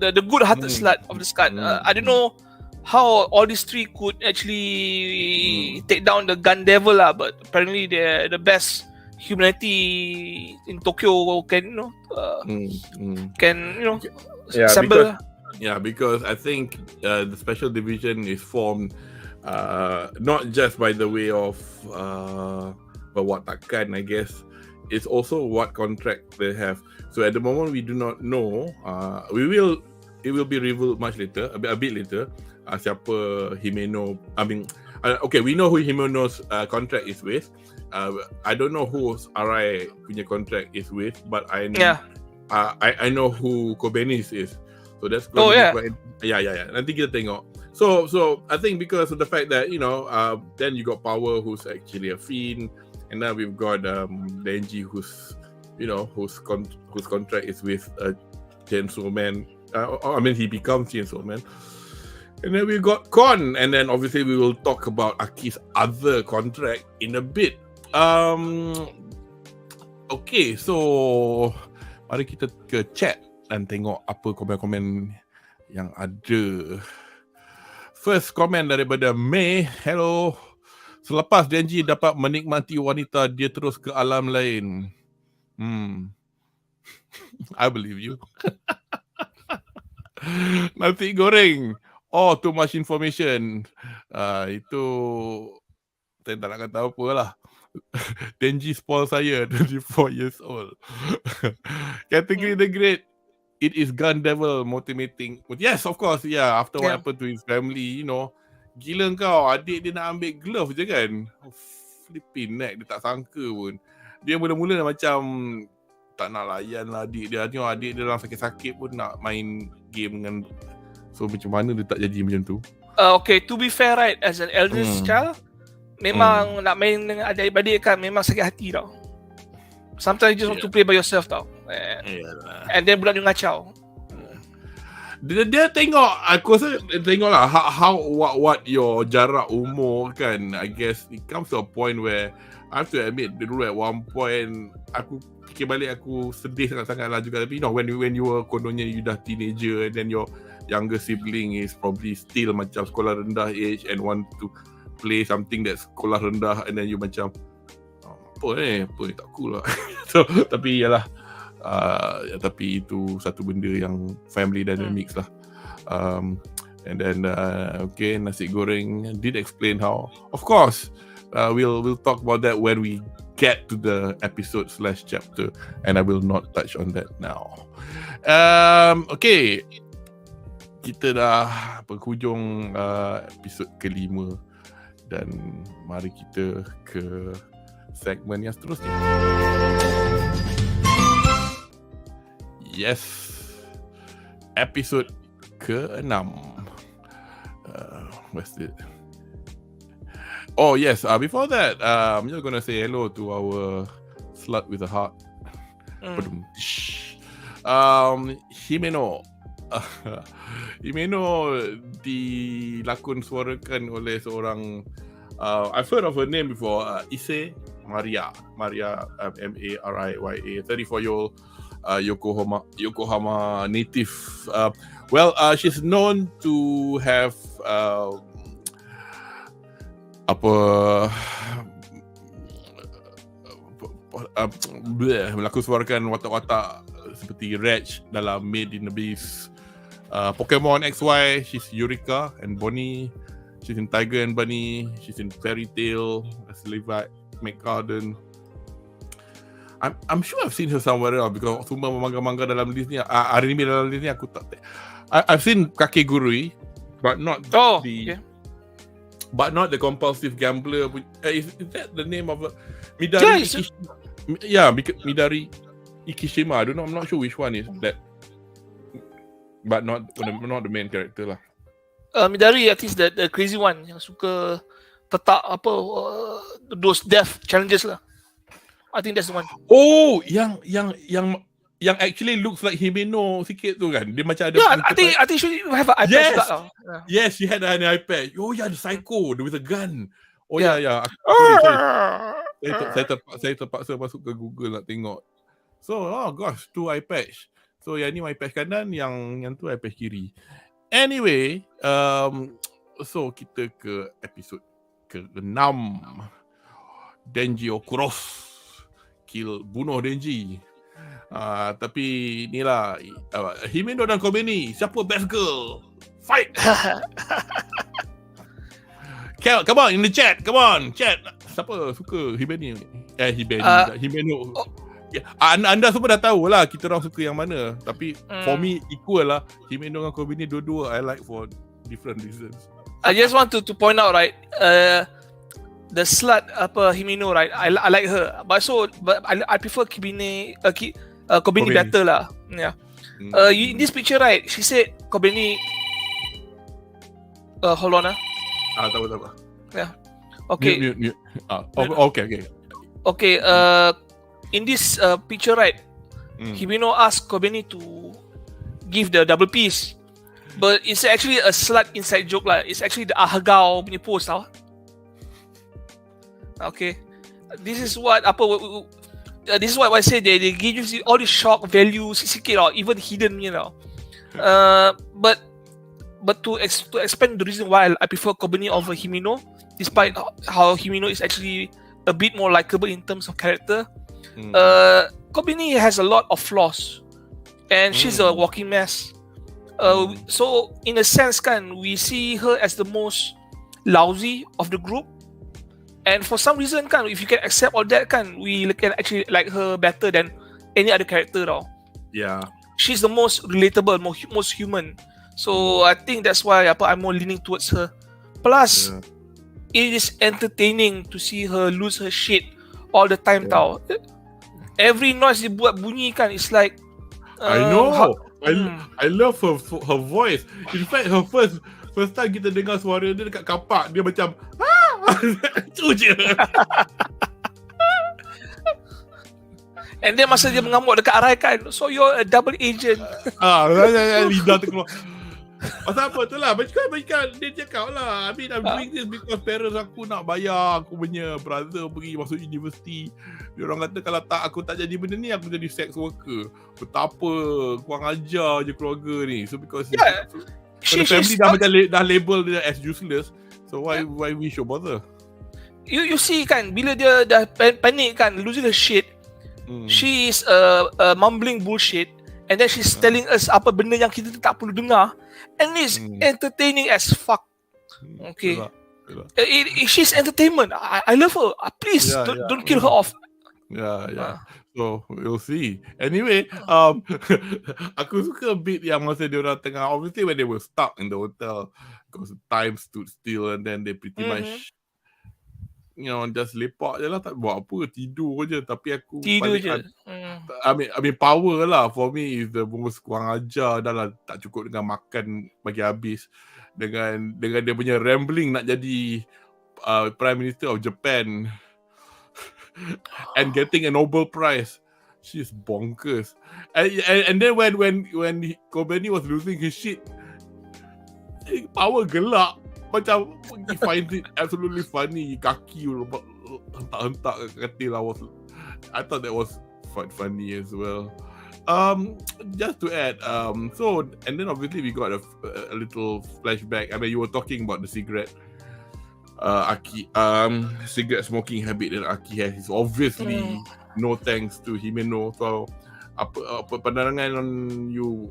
the good-hearted slut of the squad. I don't know how all these three could actually take down the gun devil lah, but apparently they're the best humanity in Tokyo can assemble. Because I think the special division is formed not just by the way of perwatakan, I guess. It's also what contract they have. So at the moment we do not know. It will be revealed much later, a bit later. Siapa Himeno? We know who Himeno's contract is with. I don't know who Arai punya contract is with, but I know who Kobeni's is. So that's going to be quite, nanti kita tengok. So I think because of the fact that then you got Power, who's actually a fiend, and now we've got DENJI, whose contract is with Chainsaw Man. He becomes Chainsaw Man. And then we got Kon, and then obviously we will talk about Aki's other contract in a bit. Okay, so mari kita ke chat dan tengok apa komen-komen yang ada. First komen daripada May. Hello. Selepas DENJI dapat menikmati wanita, dia terus ke alam lain. I believe you. Nasi goreng. Oh, too much information. Itu saya tak nak kata apa lah. DENJI spoil saya, 24 years old. Category the Great. It is gun devil motivating. Yes, of course. Yeah, after what happened to his family, gila kau, adik dia nak ambil glove je kan. Flipping neck, dia tak sangka pun. Dia mula-mula macam tak nak layan lah adik dia. Tengok adik dia dalam sakit-sakit pun nak main game dengan. So macam mana dia tak jadi macam tu? Okay, to be fair right, as an eldest child, memang nak main dengan adik-adik kan memang sakit hati tau. Sometimes you just want to play by yourself tau. And then budak dia ngacau. Dia tengok, aku rasa tengok lah what your jarak umur kan. I guess it comes to a point where I have to admit, dulu at one point aku fikir balik, aku sedih sangat-sangat lah juga. Tapi when you were kononnya you dah teenager, and then your younger sibling is probably still macam sekolah rendah age and want to play something that's sekolah rendah, and then you macam apa ni tak cool lah. So tapi yalah, tapi itu satu benda yang family dynamics lah. And then okay, nasi goreng did explain how, of course, we'll talk about that when we get to the episode/chapter, and I will not touch on that now. Okay, kita dah penghujung episod ke-5, dan mari kita ke segmen yang seterusnya. Yes, episod ke-6. Where's it? Oh yes, before that, I'm just gonna say hello to our slut with a heart. Himeno. Himeno dilakon suarakan oleh seorang, I've heard of her name before, Maria, Mariya, 34-year-old Yokohama native. She's known to have suarakan watak-watak seperti Reg dalam Made in Abyss, Pokemon XY, she's Eureka and Bonnie. She's in Tiger and Bunny. She's in Fairy Tail as Levi McCarden. I'm sure I've seen her somewhere else because semua manga-manga dalam list ni, anime dalam list ni aku tak. I've seen Kakegurui, but not but not the compulsive gambler. Is that the name of Midari? Midari Ikishima. I don't know. I'm not sure which one is that. But not the main character lah. Midari, I think is the crazy one yang suka tetak those death challenges lah. I think that's the one. Oh, yang actually looks like Himeno sikit tu kan. Dia macam ada. Yeah, I think she have an eye patch. Yes, she had an eye patch. Oh yeah, the psycho with a gun. Oh yeah. Saya terpaksa masuk ke Google nak tengok. So, oh gosh, 2 eye patch. So yang ni eye patch kanan, yang tu eye patch kiri. Anyway, so kita ke episod ke-6. Denji KOROSE bunuh Denji. Tapi inilah Himeno dan Kobeni, siapa best girl? Fight. Come on in the chat. Come on, chat. Siapa suka Himeno? Himeno. Anda semua dah tahu lah kita orang suka yang mana. Tapi for me equal lah. Himeno dengan Kobeni dua-dua I like for different reasons. I just want to point out, right, the slut Himeno, right, I like her, but I prefer Kobeni better lah. Yeah. In this picture, right, she said Kobeni hold on tahu. Yeah. Okay. Mute. Okay, in this picture, right, Himeno asked Kobeni to give the double piece, but it's actually a slut inside joke lah. It's actually the Ahagao punya post tau. Okay, this is what I say they give you all the shock value sikit or even hidden, you know. But to explain the reason why I prefer Kobeni over Himeno, despite how Himeno is actually a bit more likable in terms of character. Kobeni has a lot of flaws, and she's a walking mess. So in a sense, we see her as the most lousy of the group, and for some reason, if you can accept all that, we can actually like her better than any other character, though. Yeah, she's the most relatable, most human. So I think that's why I'm more leaning towards her. Plus, it is entertaining to see her lose her shit all the time, tau. Every noise dia buat bunyi it's like I know. I love her voice. In fact, her first time kita dengar suara dia dekat kapak, dia macam tu je. And then masa dia mengamuk dekat Arai so you're a double agent. Lidah terkeluar. Pasal apa tu lah, macam dia cakap lah, I mean I'm doing this because parents aku nak bayar aku punya brother pergi masuk universiti. Dia orang kata kalau aku tak jadi benda ni, aku jadi sex worker. Betapa kurang ajar je keluarga ni. So because the family dah label dia as useless, so why we should bother? You see bila dia dah panik losing her shit, she is mumbling bullshit, and then she's telling us apa benda yang kita tak perlu dengar, and it's entertaining as fuck. Okay. She's entertainment. I love her. Please don't kill her off. Yeah. So we'll see. Anyway, aku suka bit yang masa dia orang tengah, obviously when they were stuck in the hotel because time stood still, and then they pretty much just lepak je lah, tak buat apa, tidur je. Tapi aku je. I mean power lah for me is the most kurang ajar. Dah lah tak cukup dengan makan bagi habis, dengan dia punya rambling nak jadi Prime Minister of Japan and getting a Nobel Prize. She's bonkers. And then when Kobeni was losing his shit, power gelak. Macam he finds it absolutely funny. Kaki hentak-hentak ke katil. I thought that was quite funny as well. Just to add, so and then obviously we got a little flashback. I mean, you were talking about the cigarette. Cigarette smoking habit that Aki has is obviously no thanks to Himeno. So apa pandangan you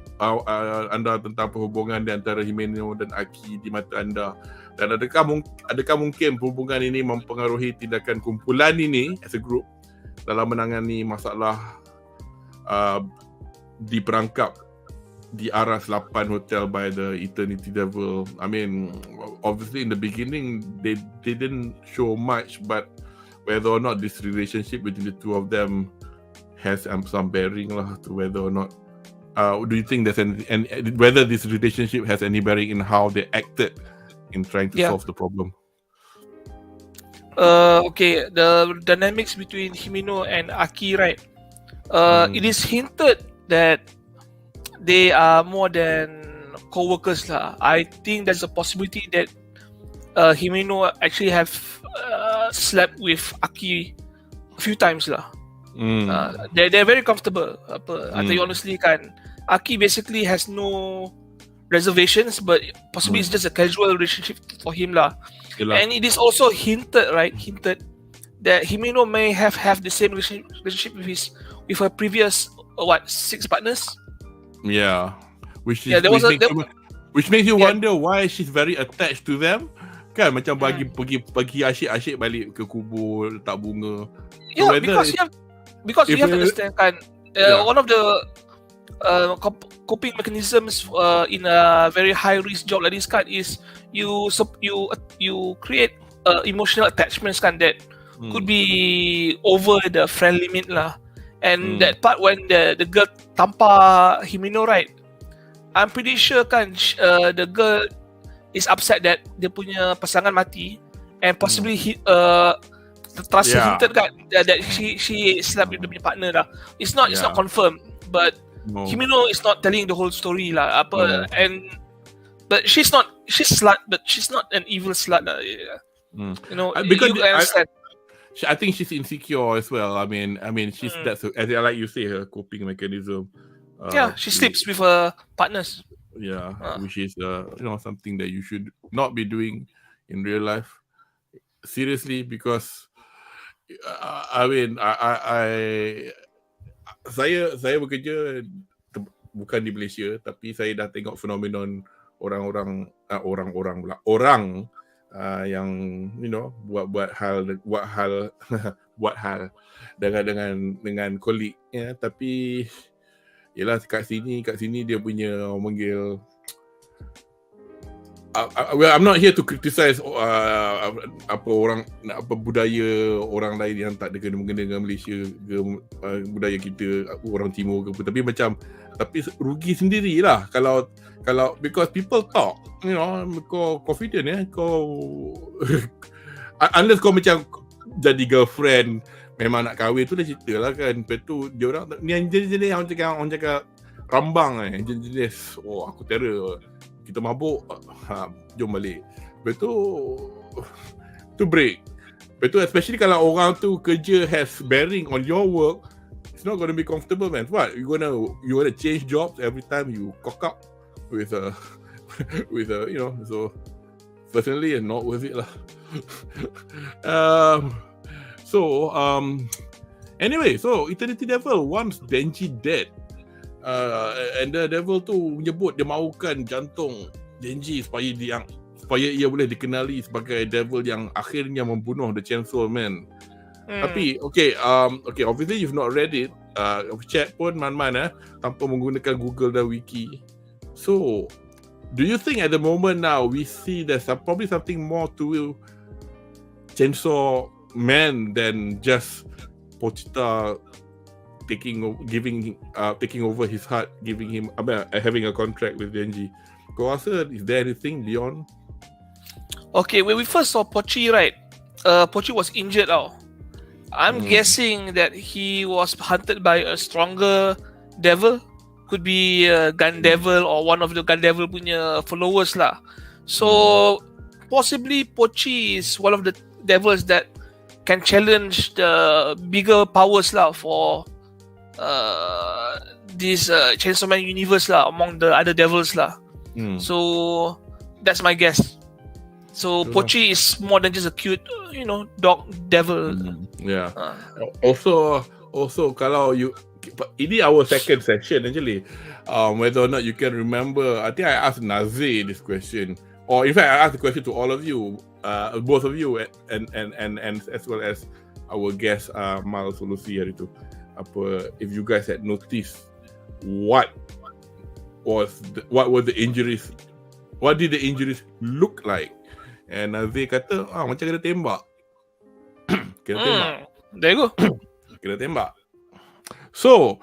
anda tentang perhubungan di antara Himeno dan Aki di mata anda, dan adakah mungkin perhubungan ini mempengaruhi tindakan kumpulan ini as a group dalam menangani masalah diperangkap di Aras 8 Hotel by the Eternity Devil? I mean, obviously in the beginning they didn't show much, but whether or not this relationship between the two of them has some bearing lah to whether or not do you think there's any whether this relationship has any bearing in how they acted in trying to solve the problem? Okay, the dynamics between Himeno and Aki, right? It is hinted that they are more than co-workers lah. I think there's a possibility that Himeno actually have slept with Aki a few times lah. They're very comfortable. I tell you honestly, kan, Aki basically has no reservations, but possibly it's just a casual relationship for him lah. And it is also hinted that Himeno may have the same relationship with her previous 6 partners. Yeah, which makes you wonder why she's very attached to them. Kan macam pergi asyik-asyik balik ke kubur letak bunga. Yeah, because we have to understand kan, one of the coping mechanisms in a very high risk job like this kan is you create emotional attachments kan that could be over the friend limit lah. And that part when the girl tampar Himeno, right? I'm pretty sure kan the girl is upset that dia punya pasangan mati, and possibly trust hinted kan that she slept with the partner lah. It's not confirmed, but Himeno is not telling the whole story lah. But she's slut, but she's not an evil slut lah. You know, because you understand. I think she's insecure as well. I mean, she's that's as like you say, her coping mechanism. She sleeps with her partners. Yeah, which is something that you should not be doing in real life. Seriously, because saya bekerja bukan di Malaysia, tapi saya dah tengok phenomenon orang yang buat hal dengan kolik ya, tapi yalah kat sini dia punya manggil I'm not here to criticize budaya orang lain yang tak ada kena-mengena dengan Malaysia ke budaya kita orang timur ke, tapi rugi sendirilah kalau because people talk, kau confident kau unless kau macam jadi girlfriend memang nak kahwin tu dah cerita lah kan. Lepas tu dia orang ni jenis orang cakap rambang jenis aku terror, kita mabuk, jom balik. Lepas tu break. Lepas tu especially kalau orang tu kerja has bearing on your work, it's not going to be comfortable, man. What? You gonna change jobs every time you cock up with a so personally it's not worth it lah. Anyway, so Eternity Devil wants DENJI dead. And the devil tu menyebut dia mahukan jantung DENJI supaya ia boleh dikenali sebagai devil yang akhirnya membunuh the Chainsaw Man. Tapi okay, obviously you've not read it. Chat pun man-man tanpa menggunakan Google dan Wiki. So, do you think at the moment now we see there's probably something more to Chainsaw Man than just Pochita taking over his heart, giving him having a contract with DENJI? Kau rasa is there anything beyond? Okay, when we first saw Pochi, right? Pochi was injured I'm guessing that he was hunted by a stronger devil. Could be a gun devil or one of the gun devil punya followers lah. So possibly Pochi is one of the devils that can challenge the bigger powers lah for this Chainsaw Man universe lah, among the other devils lah. So that's my guess. So Pochi is more than just a cute, dog devil. Yeah. Also, also kalau you, ini our second session actually, whether or not you can remember, I think I asked Nazir this question, or in fact I asked the question to all of you, both of you, and as well as our guest Mal Solusi hari tu, if you guys had noticed what were the injuries, what did the injuries look like, and Nazir kata macam kena tembak. Kena tembak. There you go. Kena tembak. So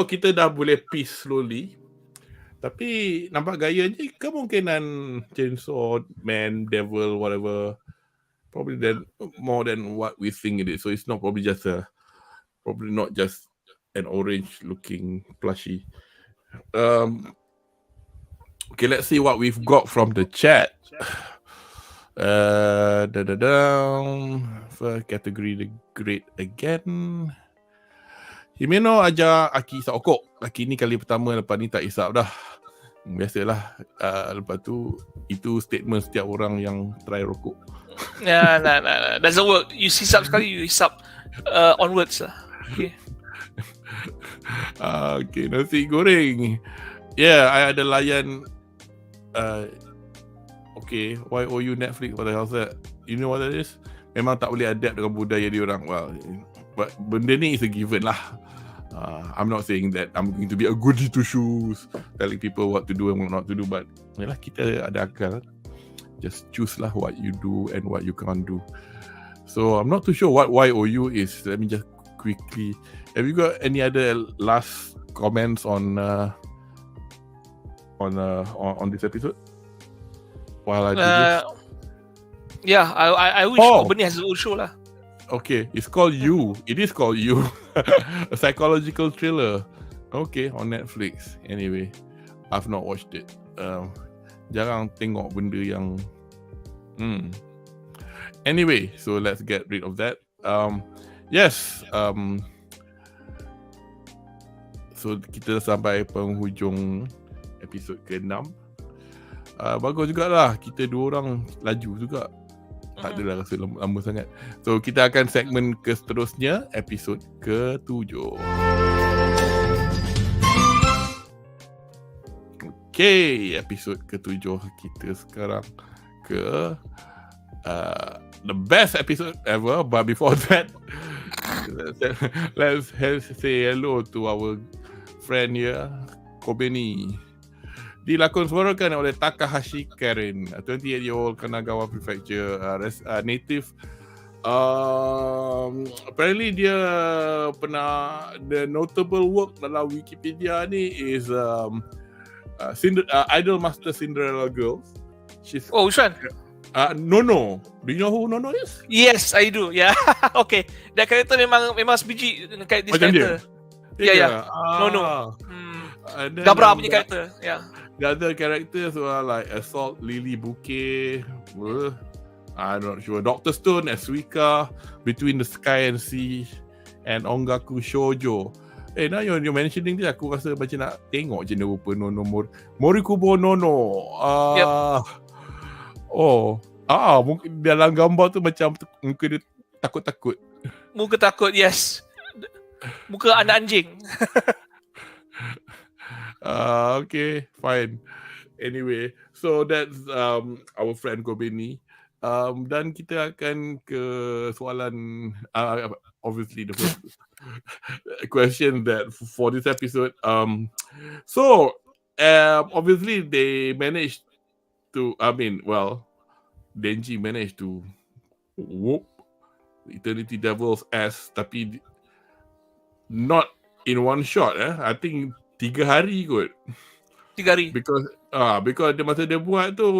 kita dah boleh piece slowly. Tapi nampak gaya je, kemungkinan Chainsaw Man, Devil, whatever, probably more than what we think it is. So it's not probably probably not just an orange looking plushie. Okay, let's see what we've got from the chat. First category, the great again. Himeno ajar Aki isap okok. Aki ni kali pertama, lepas ni tak isap dah. Biasalah. Lepas tu, itu statement setiap orang yang try rokok. Nah. Doesn't work. You hisap sekali, you hisap onwards lah. Okay. Okay, nasi goreng. Yeah, I ada layan. Okay, YOU Netflix, what the hell is that? You know what that is? Memang tak boleh adapt dengan budaya dia orang. Well, but benda ni is a given lah. I'm not saying that I'm going to be a goody two shoes, telling people what to do and what not to do, but yalah, kita ada akal. Just choose lah what you do and what you can't do. So I'm not too sure what YOU is. Let me just quickly. Have you got any other last comments on this episode? While I do this. Yeah, I wish company has its own show lah. Okay, it's called You. It is called You. A psychological thriller. Okay, on Netflix. Anyway, I've not watched it. Jarang tengok benda yang Anyway, so let's get rid of that. Yes. So kita sampai penghujung episod ke-6. Bagus jugalah. Kita dua orang laju juga. Tak adalah rasa lama sangat. So kita akan segmen ke seterusnya, episod ke-7. Okay, episod ke-7 kita sekarang ke the best episode ever. But before that, let's say hello to our friend here, Kobeni. Dilakon-suarakan oleh Takahashi Karen, a 28-year-old Kanagawa Prefecture native. Apparently dia pernah, the notable work dalam Wikipedia ni is Idol Master Cinderella Girls. She's which one? Nono. Do you know who Nono is? Yes, I do. Yeah. Okay. That character memang sebiji dekat this macam character. Yeah. Nono. Gabra punya character. Yeah. The other characters were like Assault Lily Bouquet, I'm not sure, Dr. Stone as Suika, Between the Sky and Sea, and Ongaku Shoujo. Now you're mentioning this, aku rasa macam nak tengok je rupa Nono Morikubo Nono. Mungkin dalam gambar tu macam muka dia takut-takut. Muka takut, yes. Muka anak anjing. Okay, fine. Anyway, so that's our friend Kobeni. Dan kita akan ke soalan, obviously the first question that for this episode. Obviously they managed to, DENJI managed to whoop Eternity Devil's ass, tapi not in one shot. I think 3 hari kot. 3 hari. Because dia masa dia buat tu,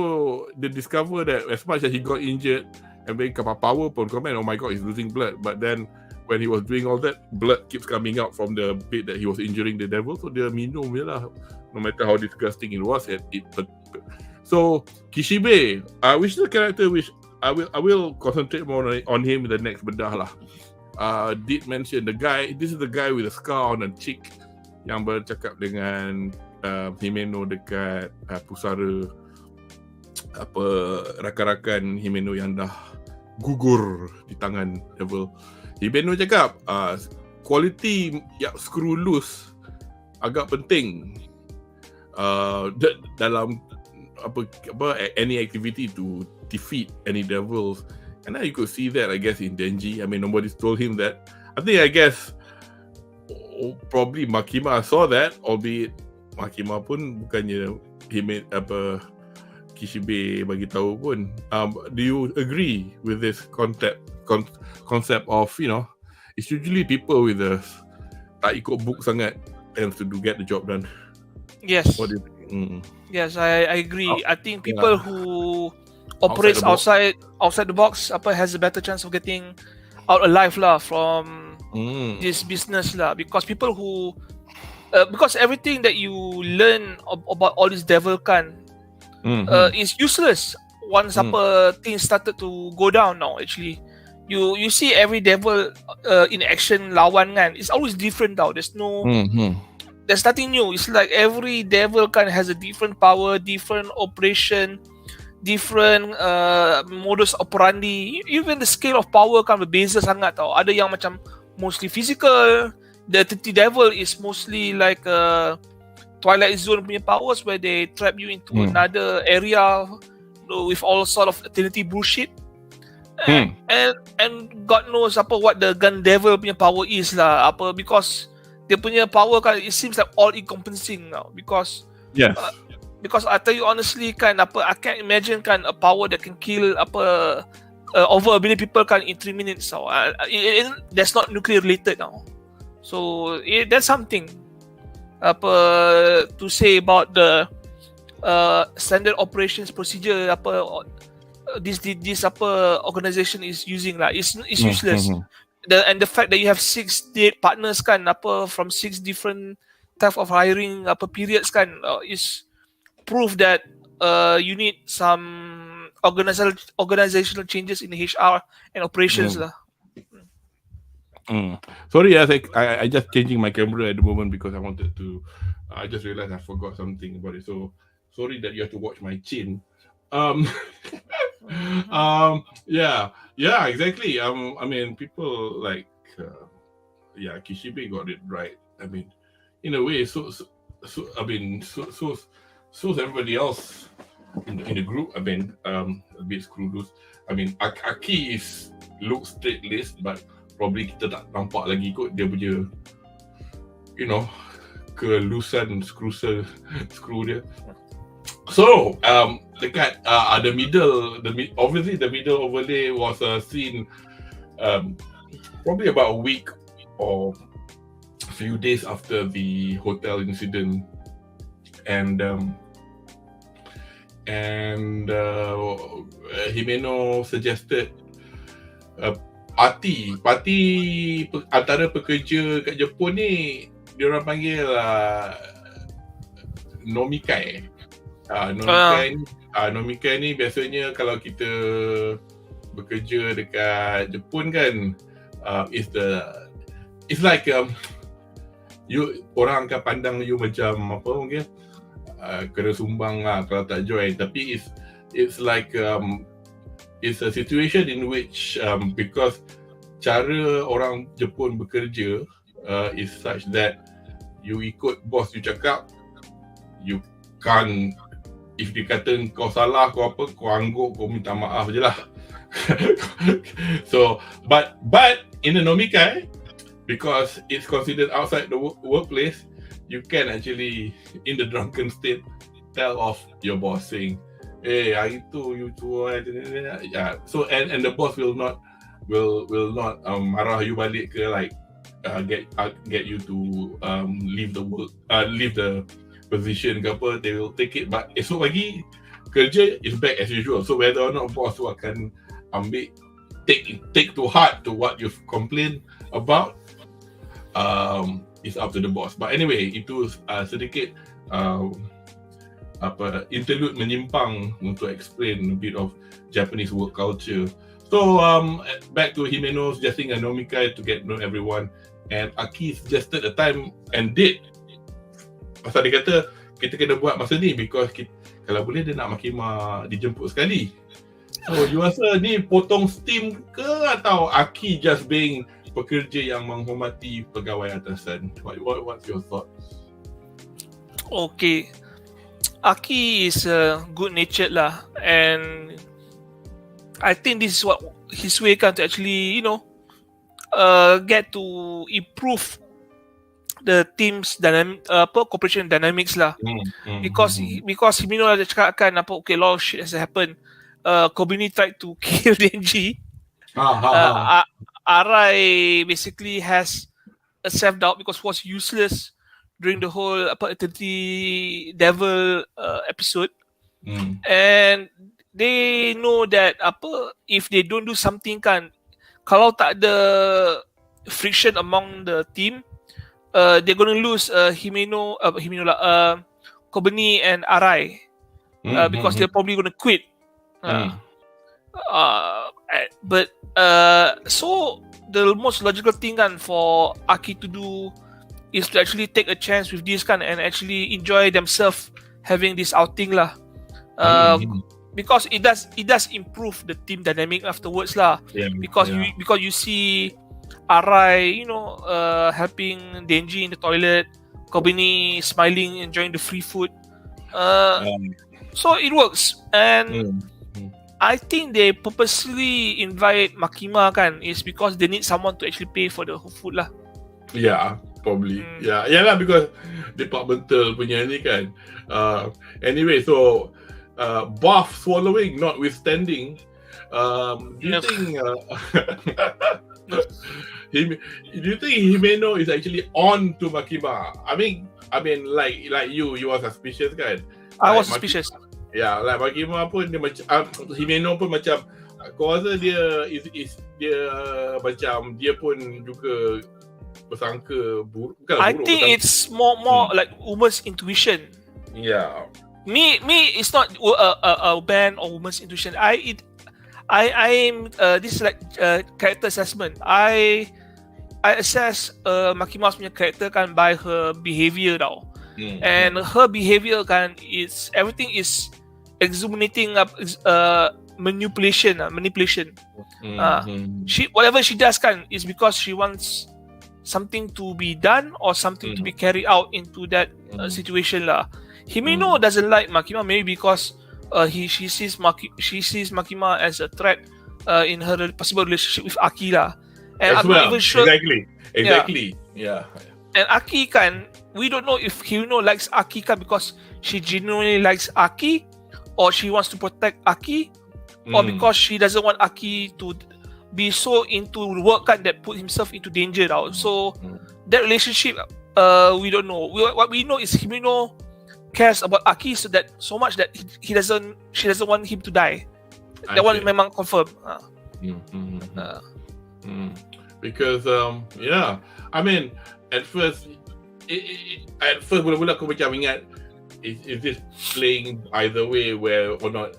dia discover that as much as he got injured and then kapal power pun comment, oh my god, he's losing blood. But then when he was doing all that, blood keeps coming out from the bit that he was injuring the devil. So dia minum je lah, no matter how disgusting it was. So Kishibe, which is the character which I will concentrate more on him in the next Bedah lah. Did mention the guy. This is the guy with a scar on the cheek yang bercakap dengan Himeno dekat pusara rakan-rakan Himeno yang dah gugur di tangan devil. Himeno cakap quality screw loose agak penting dalam apa any activity to defeat any devils. And now you could see that, I guess, in DENJI. I mean, nobody's told him that. I guess probably Makima saw that, albeit Makima pun bukannya he made apa Kishibe bagi tahu pun. Do you agree with this concept of, you know, it's usually people with tak ikut book sangat tends to get the job done? Yes. What do you think? Yes, I agree. I think people who operates outside the box has a better chance of getting out alive from this business because people who because everything that you learn about all this devil kan is useless once things started to go down now. Actually, you see every devil in action lawan kan, it's always different now. There's nothing new. It's like every devil kan has a different power, different operation, different modus operandi. Even the scale of power kan berbeza sangat tau. Ada yang macam mostly physical. The 30 devil is mostly like Twilight Zone punya powers where they trap you into another area with all sort of eternity bullshit. And God knows what the gun devil punya power is because dia punya power kan, it seems like all encompassing now because because I tell you honestly kan I can't imagine kan a power that can kill over 1 billion people kan in 3 minutes. So that's not nuclear related now. So that's something to say about the standard operations procedure this organization is using it's useless. And the fact that you have 6 partners kan from 6 different type of hiring periods kan is proof that you need some organizational changes in the HR and operations Sorry, I just changing my camera at the moment because I wanted to. I just realized I forgot something about it. So sorry that you have to watch my chin. Yeah, exactly. I mean, people like Kishibe got it right. I mean, in a way, so everybody else in the group. I mean, a bit screwed loose. I mean, Aki looks straight laced, but probably kita tak nampak lagi kot dia punya, you know, kelusan screw dia. So, dekat the middle overlay was a scene probably about a week or a few days after the hotel incident, and Himeno suggested party antara pekerja kat Jepun ni diorang panggil nomikai. Nomikai ni biasanya kalau kita bekerja dekat Jepun kan, it's like you, orang akan pandang you macam apa mungkin kena sumbang kalau tak join, tapi it's like it's a situation in which because cara orang Jepun bekerja is such that you ikut bos you cakap, you can't, if dia kata kau salah kau apa, kau angguk, kau minta maaf je lah. So but in the nomikai, because it's considered outside the workplace, you can actually in the drunken state tell off your boss saying, hey, hari tu you cuai, so and the boss will not marah you balik ke, like get you to leave the work, leave the position ke apa. They will take it, but esok pagi kerja is back as usual. So whether or not boss tu akan ambil take to heart to what you've complained about, is up to the boss. But anyway, itu sedikit interlude menyimpang untuk explain a bit of Japanese work culture. So back to Himeno suggesting a nomikai to get to know everyone, and Aki suggested a time and date. Pasal dia kata kita kena buat masa ni because kalau boleh dia nak Makima dijemput sekali. So you rasa ni potong steam ke atau Aki just being pekerja yang menghormati pegawai atasan. What's your thoughts? Okay, Aki is good natured lah, and I think this is what his way kan to actually get to improve the team's dynamic cooperation dynamics lah. Because Himeno ada cakap kan okay, a lot of shit has happened. Kobeni tried to kill DENJI. Arai basically has a self-doubt because he was useless during the whole eternity devil episode. And they know that if they don't do something kan, kalau tak ada friction among the team, they're gonna lose Kobeni and Arai because they're probably gonna quit. But so the most logical thing kan for Aki to do is to actually take a chance with this kan and actually enjoy themselves having this outing lah. Because it does improve the team dynamic afterwards lah. Because you see Arai helping DENJI in the toilet, Kobeni smiling, enjoying the free food. So it works, and I think they purposely invite Makima kan is because they need someone to actually pay for the food lah. Yeah, probably. Yeah lah, because departmental punya ni kan. Anyway, so buff swallowing notwithstanding, do you think do you think Himeno is actually on to Makima? I mean, like you were suspicious kan? I was suspicious. Yeah, like Makima pun dia macam Himeno pun macam kau rasa dia macam dia pun juga bersangka buruk. I think it's more like woman's intuition. Yeah. Me, it's not a band or woman's intuition. I'm this is like character assessment. I assess Makima's punya character kan by her behavior tau. And her behavior kan is everything is exuminating manipulation. She whatever she does kan is because she wants something to be done or something to be carried out into that situation lah. Himeno doesn't like Makima maybe because she sees Makima as a threat in her possible relationship with Aki lah. And I'm not even sure. Exactly. Yeah. And Aki kan, we don't know if Himeno likes Aki kan because she genuinely likes Aki, or she wants to protect Aki, or because she doesn't want Aki to be so into work kan that put himself into danger now. So that relationship, we don't know. What we know is Himeno cares about Aki so much that she doesn't want him to die. That one memang confirm. Because I mean at first mula-mula aku macam ingat is this playing either way where or not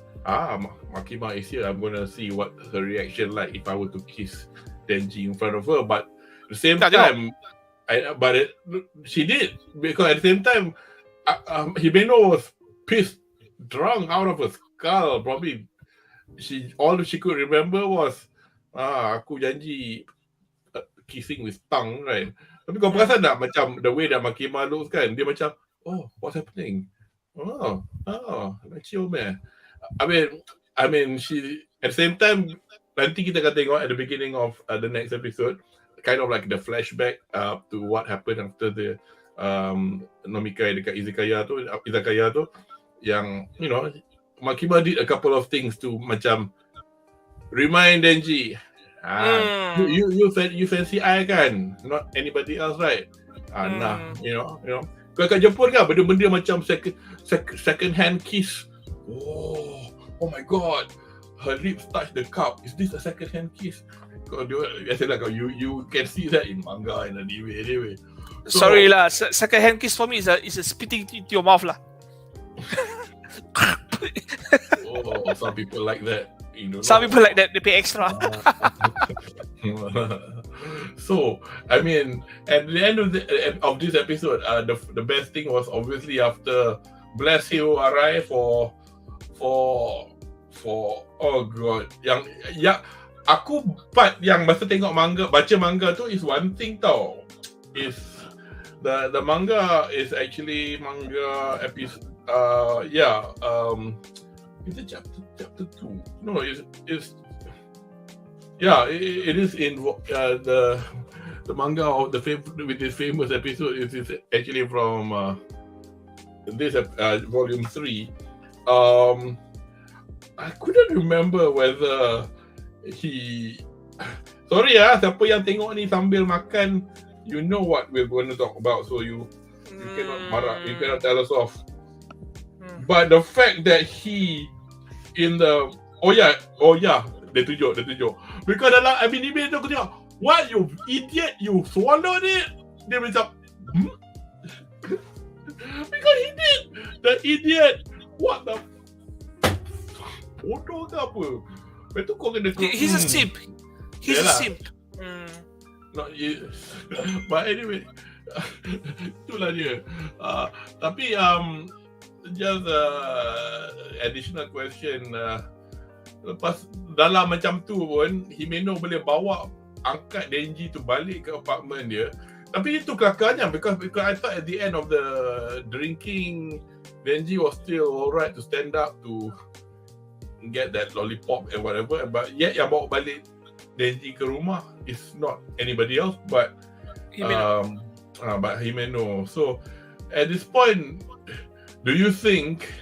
Makima is here, I'm gonna see what her reaction like if I were to kiss DENJI in front of her, but at the same time she did, because at the same time Himeno was pissed drunk out of her skull. Probably all she could remember was aku janji kissing with tongue, right? Tapi kau perasan tak macam the way that Makima looks kan, dia macam what's happening? Chill man. I mean she at the same time nanti kita akan tengok at the beginning of the next episode kind of like the flashback to what happened after the nomikai dekat izakaya tu yang Makima did a couple of things to macam remind DENJI you fancy I kan, not anybody else, right? Kau kat Jepun kan benda-benda macam second hand kiss. Oh my god, her lips touch the cup, is this a second hand kiss? Biasalah you can see that in manga and anime. So, sorry lah, second hand kiss for me is a spitting into your mouth lah. Some people like that. Some people like that, they pay extra. So I mean, at the end of this episode, the best thing was obviously after bless you Arai for oh god, aku part yang masa tengok baca manga tu is one thing tau. Is the manga is actually manga episode. It's a chapter 2. No, it is in the manga of with this famous episode is actually from this volume 3. I couldn't remember whether sorry siapa yang tengok ni sambil makan, you know what we're going to talk about, so you cannot marah, you cannot tell us off. But the fact that he in the dia tunjuk because dalam anime tu aku tengok, what you idiot, you swallowed it, dia macam because he did, the idiot, what the bodoh ke apa. Betul kau kena he's a simp. He's a simp. Not you. But anyway, itulah dia. Tapi just additional question, lepas dalam macam tu pun Himeno boleh bawa angkat Denji tu balik ke apartment dia. Tapi itu kelakarnya because I thought at the end of the drinking Denji was still alright to stand up to get that lollipop and whatever, but yet yang bawa balik Denji ke rumah is not anybody else but Himeno. So at this point, do you think,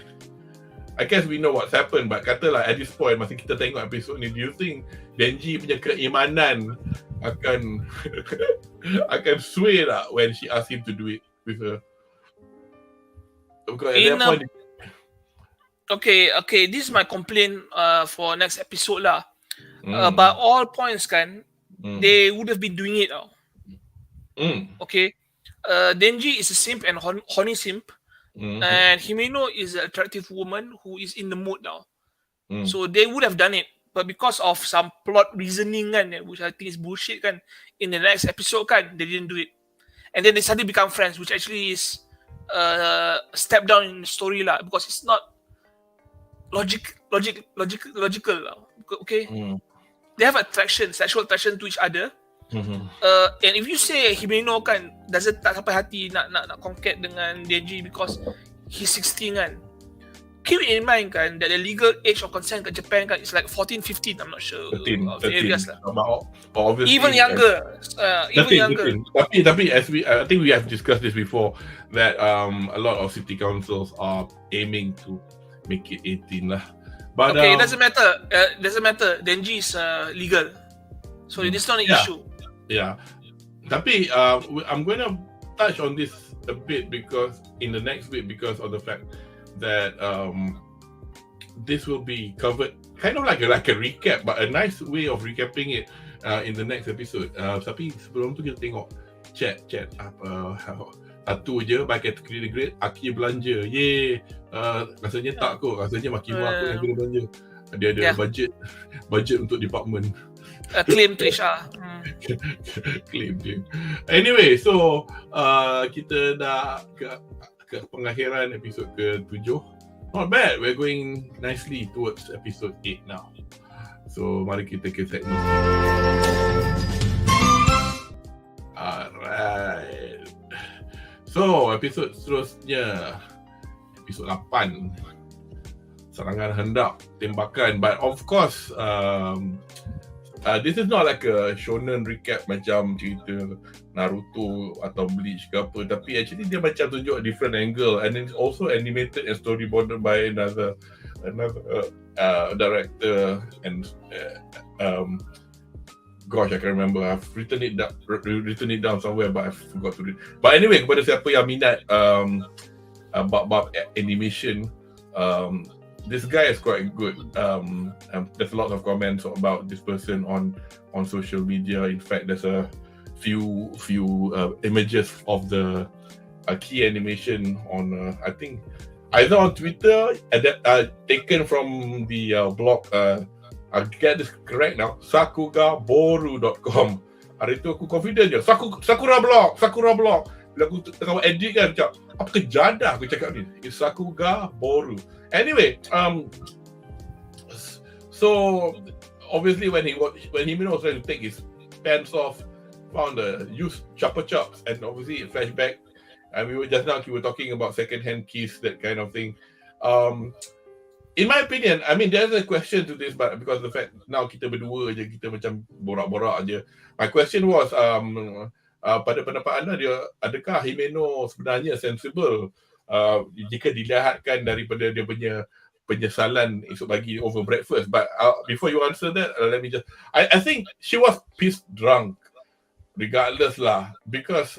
I guess we know what's happened, but katalah at this point masa kita tengok episod ni, do you think Denji punya keimanan akan sway tak when she asked him to do it with her? Because at that point, Okay, this is my complaint for next episode lah. But all points kan, they would have been doing it tau. Okay, Denji is a simp and horny simp, and Himeno is an attractive woman who is in the mood now. So they would have done it, but because of some plot reasoning kan, which I think is bullshit kan, in the next episode kan, they didn't do it, and then they suddenly become friends, which actually is a step down in the story lah, because it's not logical. Okay, they have sexual attraction to each other. And if you say Himeno kan tak sampai hati nak conquer dengan Denji because he's 16 kan, keep in mind kan that the legal age of consent kat Japan kan is like 14-15. I'm not sure 13 areas lah. Even younger. Tapi as I think we have discussed this before, that a lot of city councils are aiming to make it 18 lah. But okay, it doesn't matter. Denji is legal, so it is not an issue. Yeah, tapi I'm going to touch on this a bit because in the next week, because of the fact that this will be covered kind of like a recap, but a nice way of recapping it in the next episode. Tapi sebelum tu kita tengok chat apa satu je by category grade. Aki belanja, rasanya tak kot, rasanya Makiwa aku yang kena belanja. Dia ada budget untuk department. Claim to HR. Claim. Anyway, so kita dah ke pengakhiran episod ke-7. Not bad, we're going nicely towards episode 8 now. So mari kita ke segmen. Alright. So episod seterusnya, episod 8, serangan hendak tembakan. But of course this is not like a shonen recap macam cerita Naruto atau Bleach ke apa, tapi actually dia macam tunjuk a different angle, and it's also animated and storyboarded by another director, and gosh, I can't remember. I've written it down somewhere, but I forgot to read. But anyway, kepada siapa yang minat bab animation, this guy is quite good. There's a lot of comments about this person on social media. In fact, there's a few images of the key animation on I think either on Twitter, taken from the blog. I'll get this correct now. Sakugaboru.com. Hari tu aku confident je. Sakura blog. Bila aku tengah edit kan, macam apa kejadah aku cakap ni. It's Sakugaboru. Anyway, so obviously when Himeno was trying to take his pants off, found the used chopper chops, and obviously it flashback. And we were talking about second-hand kiss, that kind of thing. In my opinion, I mean, there's a question to this, but because the fact now kita berdua je, kita macam borak-borak je. My question was, pada pendapat anda, adakah Himeno sebenarnya sensible jika dilihatkan daripada dia punya penyesalan esok pagi over breakfast? But before you answer that, let me just, I think she was pissed drunk, regardless lah, because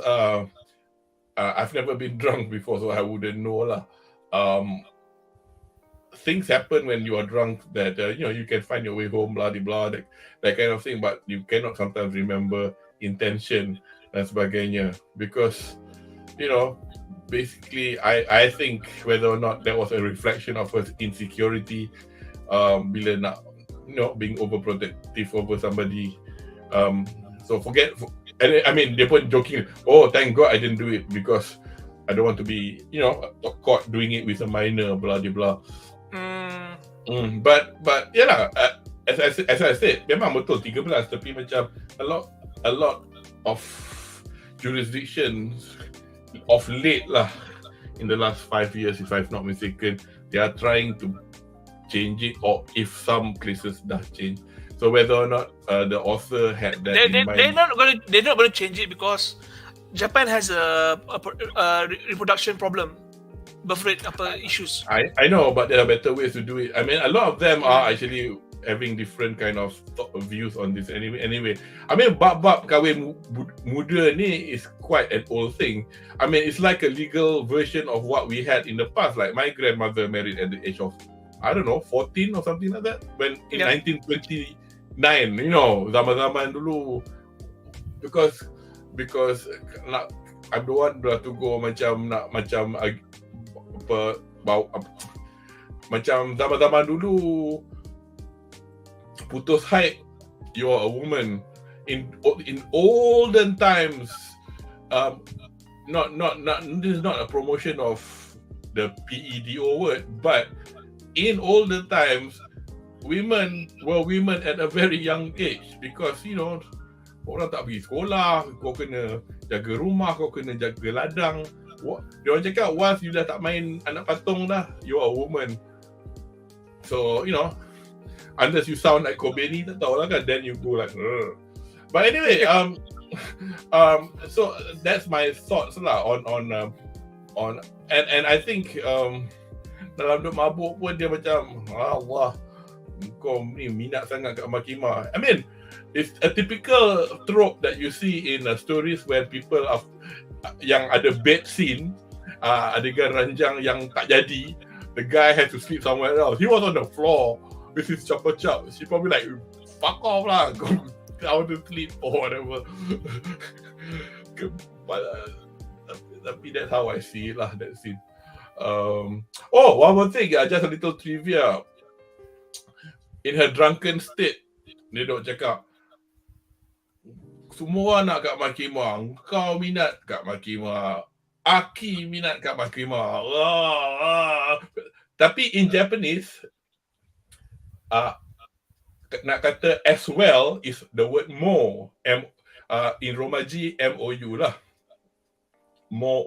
I've never been drunk before, so I wouldn't know lah. Things happen when you are drunk that you can find your way home, blah blah, that kind of thing, but you cannot sometimes remember intention dan sebagainya, because basically I think whether or not that was a reflection of her insecurity bila nak being overprotective over somebody, so and I mean, they put joking, oh thank God I didn't do it because I don't want to be caught doing it with a minor, blah blah. But yeah lah, as I said, memang betul 13, tapi macam a lot of jurisdictions of late lah, in the last 5 years, if I'm not mistaken, they are trying to change it, or if some places dah change. So whether or not the author had that in mind, they're not going to change it because Japan has a reproduction problem. Birth rate issues. I know, but there are better ways to do it. I mean, a lot of them are actually having different kind of views on this anyway. I mean, bab kahwin muda ni is quite an old thing. I mean, it's like a legal version of what we had in the past. Like my grandmother married at the age of, I don't know, 14 or something like that. When in 1929, zaman-zaman dulu, because I'm the one to go macam zaman-zaman dulu putus haid, you're a woman. In olden times, this is not a promotion of the PEDO word, but in olden times, women were women at a very young age, because orang tak pergi sekolah, kau kena jaga rumah, kau kena jaga ladang. Dia orang cakap, once you dah tak main anak patung dah, you are a woman. So, unless you sound like Kobeni, tak tahu lah kan, then you go like, Rrr. But anyway, so that's my thoughts lah on and I think dalam duk mabuk pun dia macam, Allah, kau ni minat sangat kat Makima. I mean, it's a typical trope that you see in stories where people are yang ada bed scene, adegan ranjang yang tak jadi, the guy had to sleep somewhere else. He was on the floor with his chopper chop. She probably like, fuck off lah, go down to sleep or whatever. But tapi that's how I see it lah, that scene. One more thing, just a little trivia. In her drunken state, dia dok cakap, semua nak kat Makima, kau minat kat Makima, Aki minat kat Makima. Tapi in Japanese, nak kata as well is the word mo, in Romaji MOU lah, mo.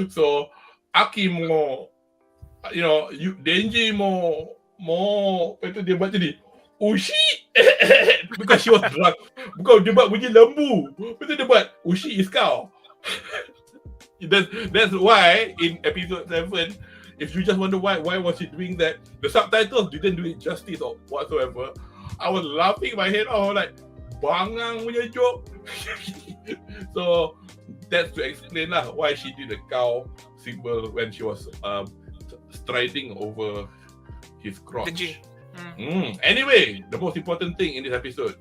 So Aki mo, Denji mo, lepas tu dia buat jadi Ushi, because she was drunk. Bukan dia buat bunyi lembu, lepas tu dia buat Ushi is kau. That's why in episode 7, if you just wonder why was she doing that, the subtitles didn't do it justice or whatsoever. I was laughing my head off, like bangang punya joke. So that's to explain lah why she did the cow symbol when she was striding over his crotch. Anyway, the most important thing in this episode,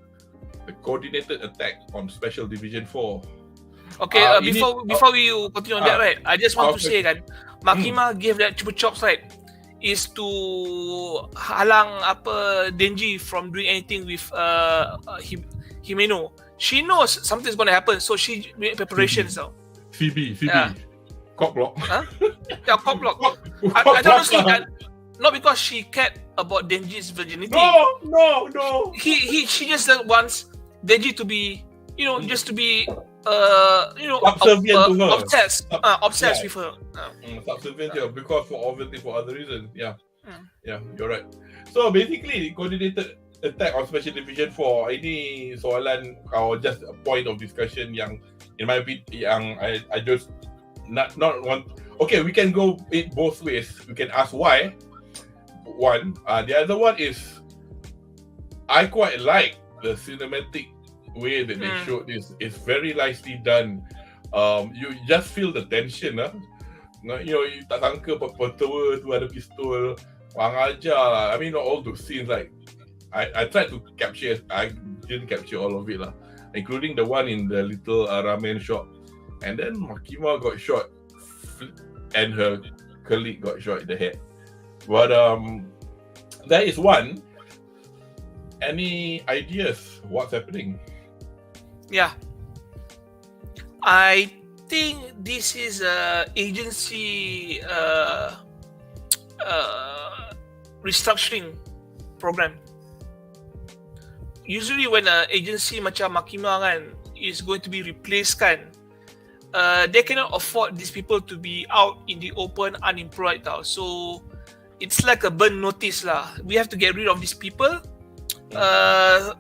the coordinated attack on Special Division 4. Okay, before we continue on that, right, I just want to say kan, Makima gave that chupa chops, right, is to halang Denji from doing anything with Himeno. She knows something's going to happen, so she made preparations now. Phoebe. Cock block. Huh? Yeah, cock block. I don't know, not because she cared about Denji's virginity. No. She just wants Denji to be, just to be, subservient to her. Obsessed with her. Subservient to her because obviously for other reasons. Yeah, you're right. So basically, coordinated attack on Special Division 4 ini soalan or just a point of discussion yang in my opinion yang I just not want. Okay, we can go it both ways. We can ask why. One, the other one is I quite like the cinematic way that they showed this. It's very nicely done. You just feel the tension, you tak sangka petua tu ada pistol, orang ajar lah. I mean, not all those scenes like I tried to capture. I didn't capture all of it lah, including the one in the little ramen shop, and then Makima got shot, and her colleague got shot in the head. But that is one. Any ideas what's happening? Yeah, I think this is a agency restructuring program. Usually when an agency macam Makima kan is going to be replaced kan, they cannot afford these people to be out in the open unemployed tau. So it's like a burn notice lah. We have to get rid of these people, and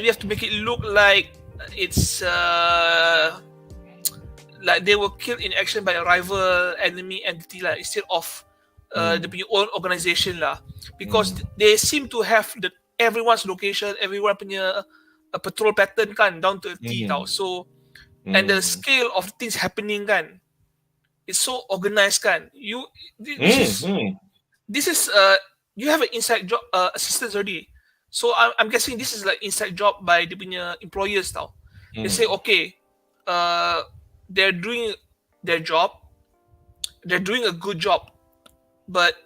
we have to make it look like it's like they were killed in action by a rival enemy entity lah, instead of the own organization lah, because they seem to have everyone's location, everyone punya patrol pattern kan down to a T tau. So and the scale of things happening kan, it's so organized kan. This is you have an inside job assistance already. So I'm guessing this is like inside job by the punya employers tau. They say okay, they're doing their job, they're doing a good job, but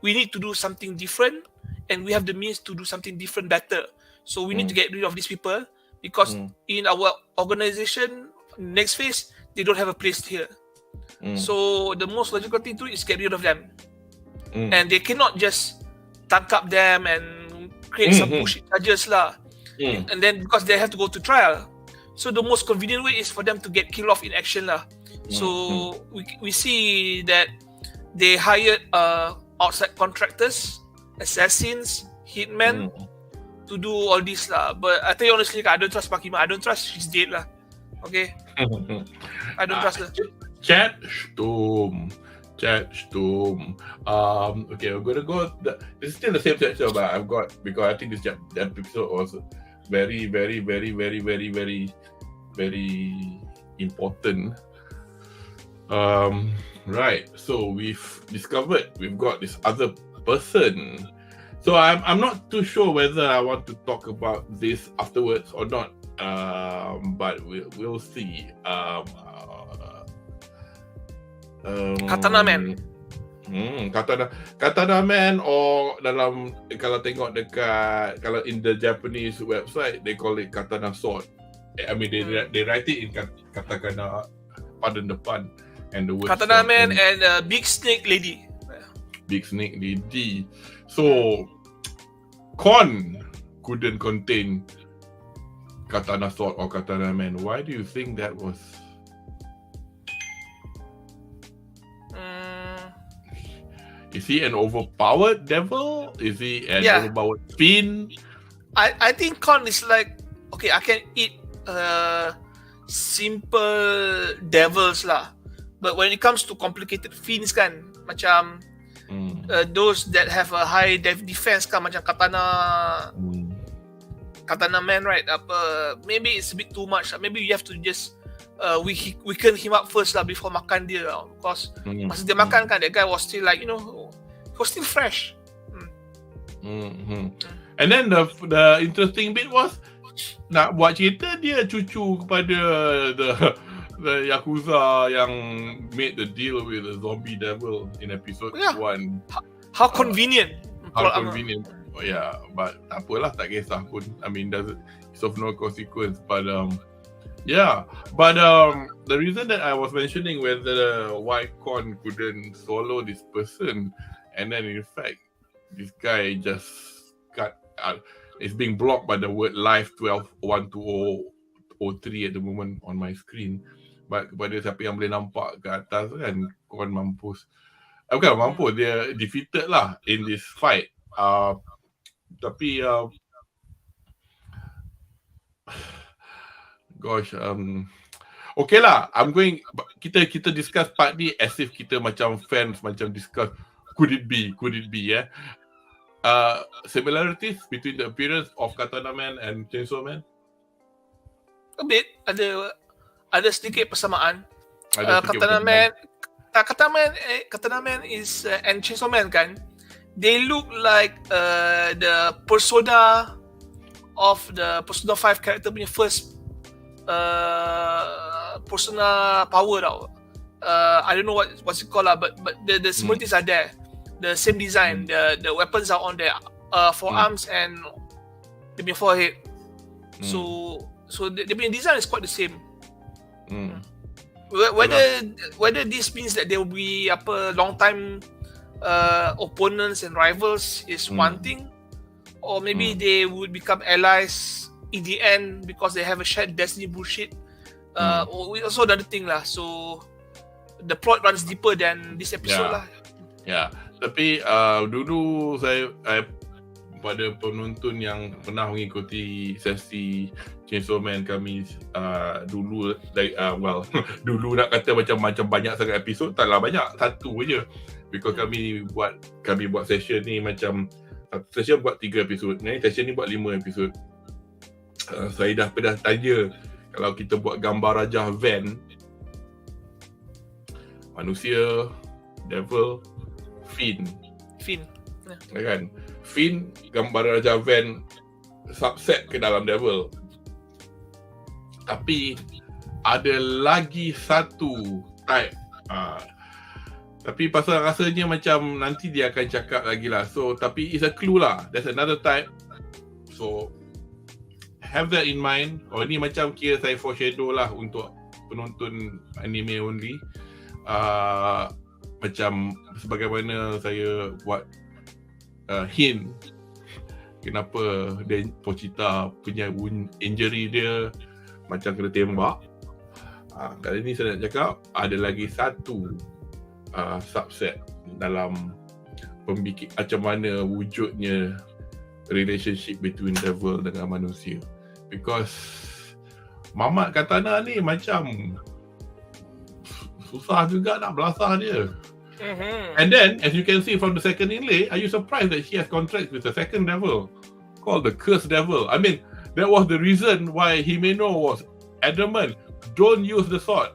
we need to do something different, and we have the means to do something different better. So we need to get rid of these people because in our organization, next phase, they don't have a place here. So the most logical thing to do is get rid of them. And they cannot just tangkap them and create some bullshit charges lah. And then because they have to go to trial. So the most convenient way is for them to get killed off in action lah. So we see that they hired outside contractors, assassins, hitmen to do all this lah. But I tell you honestly, I don't trust Makima. I don't trust she's dead lah. Okay, I don't trust her. Chat Storm. Okay, we're gonna go. It's still the same section, but I've got because I think this episode was very, very, very, very, very, very, very important. Right. So we've discovered we've got this other person. So I'm not too sure whether I want to talk about this afterwards or not. But we'll see. Katana Man. Katana Man, or dalam kalau tengok dekat kalau in the Japanese website they call it katana sword. I mean they write it in katakana padan depan, and the word Katana Man and Big Snake Lady. Big Snake Lady. So Kon couldn't contain Katana Sword or Katana Man. Why do you think that was? Is he an overpowered devil? Is he an overpowered fiend? I think Kon is like, okay, I can eat simple devils lah, but when it comes to complicated fiends kan, macam those that have a high defense kan, macam Katana Man, right? Maybe it's a bit too much. Maybe you have to just weaken him up first lah before makan dia lah. Because masa dia makan kan, that guy was still like, he was still fresh. And then the interesting bit was nak buat cerita dia cucu kepada the Yakuza yang made the deal with the zombie devil in episode 1. How convenient. How convenient. Oh, yeah, but tak apalah, tak kisah pun. I mean, it's of no consequence. But the reason that I was mentioning whether why Kon couldn't swallow this person And then in fact, this guy just got it's being blocked by the word live 12-120-03 at the moment on my screen. But kepada siapa yang boleh nampak ke atas kan, korang mampus. Bukan mampus, dia defeated lah in this fight. Tapi gosh, okay lah, kita discuss part ni as if kita macam fans, macam discuss could it be, yeah. Similarities between the appearance of Katana Man and Chainsaw Man? A bit, ada sedikit persamaan. Katana Man is and Chainsaw Man kan, they look like the persona of the Persona 5 character punya first persona power tau. I don't know what's it called lah, but the similarities are there. The same design, the weapons are on their forearms and the forehead. So the design is quite the same. Whether this means that they will be long time opponents and rivals is one thing, or maybe they would become allies in the end because they have a shared destiny bullshit. Also another thing lah. So the plot runs deeper than this episode lah. Yeah. Tapi dulu saya pada penonton yang pernah mengikuti sesi Chainsaw Man kami dulu dulu nak kata macam banyak sangat episod, taklah banyak, satu je. Because kami buat session ni macam satu session buat 3 episod, session ni buat 5 episod. Saya dah pernah tanya, kalau kita buat gambar rajah van, manusia, devil, Finn. Kan? Finn, gambar Raja Van subset ke dalam Devil. Tapi ada lagi satu type. Tapi pasal rasanya macam nanti dia akan cakap lagi lah. So, tapi it's a clue lah. There's another type. So, have that in mind. Ini macam kira saya foreshadow lah untuk penonton anime only. Macam sebagaimana saya buat hint kenapa Pochita punya injury dia macam kena tembak. Kali ni saya nak cakap ada lagi satu subset dalam macam mana wujudnya relationship between devil dengan manusia. Because Mamat Katana ni macam susah juga nak belasah dia. And then, as you can see from the second inlay, are you surprised that she has contracts with the second devil called the Cursed Devil? I mean, that was the reason why Himeno was adamant, don't use the sword,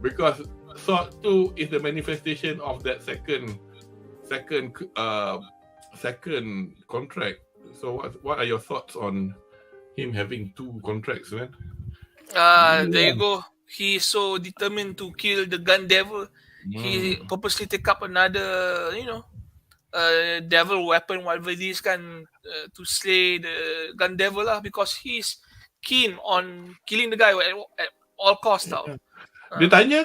because sword 2 is the manifestation of that second contract. So what are your thoughts on him having 2 contracts, man? There you go. He's so determined to kill the gun devil. He purposely take up another, devil weapon, whatever it is, to slay the gun devil lah, because he's keen on killing the guy at all costs tau. Dia tanya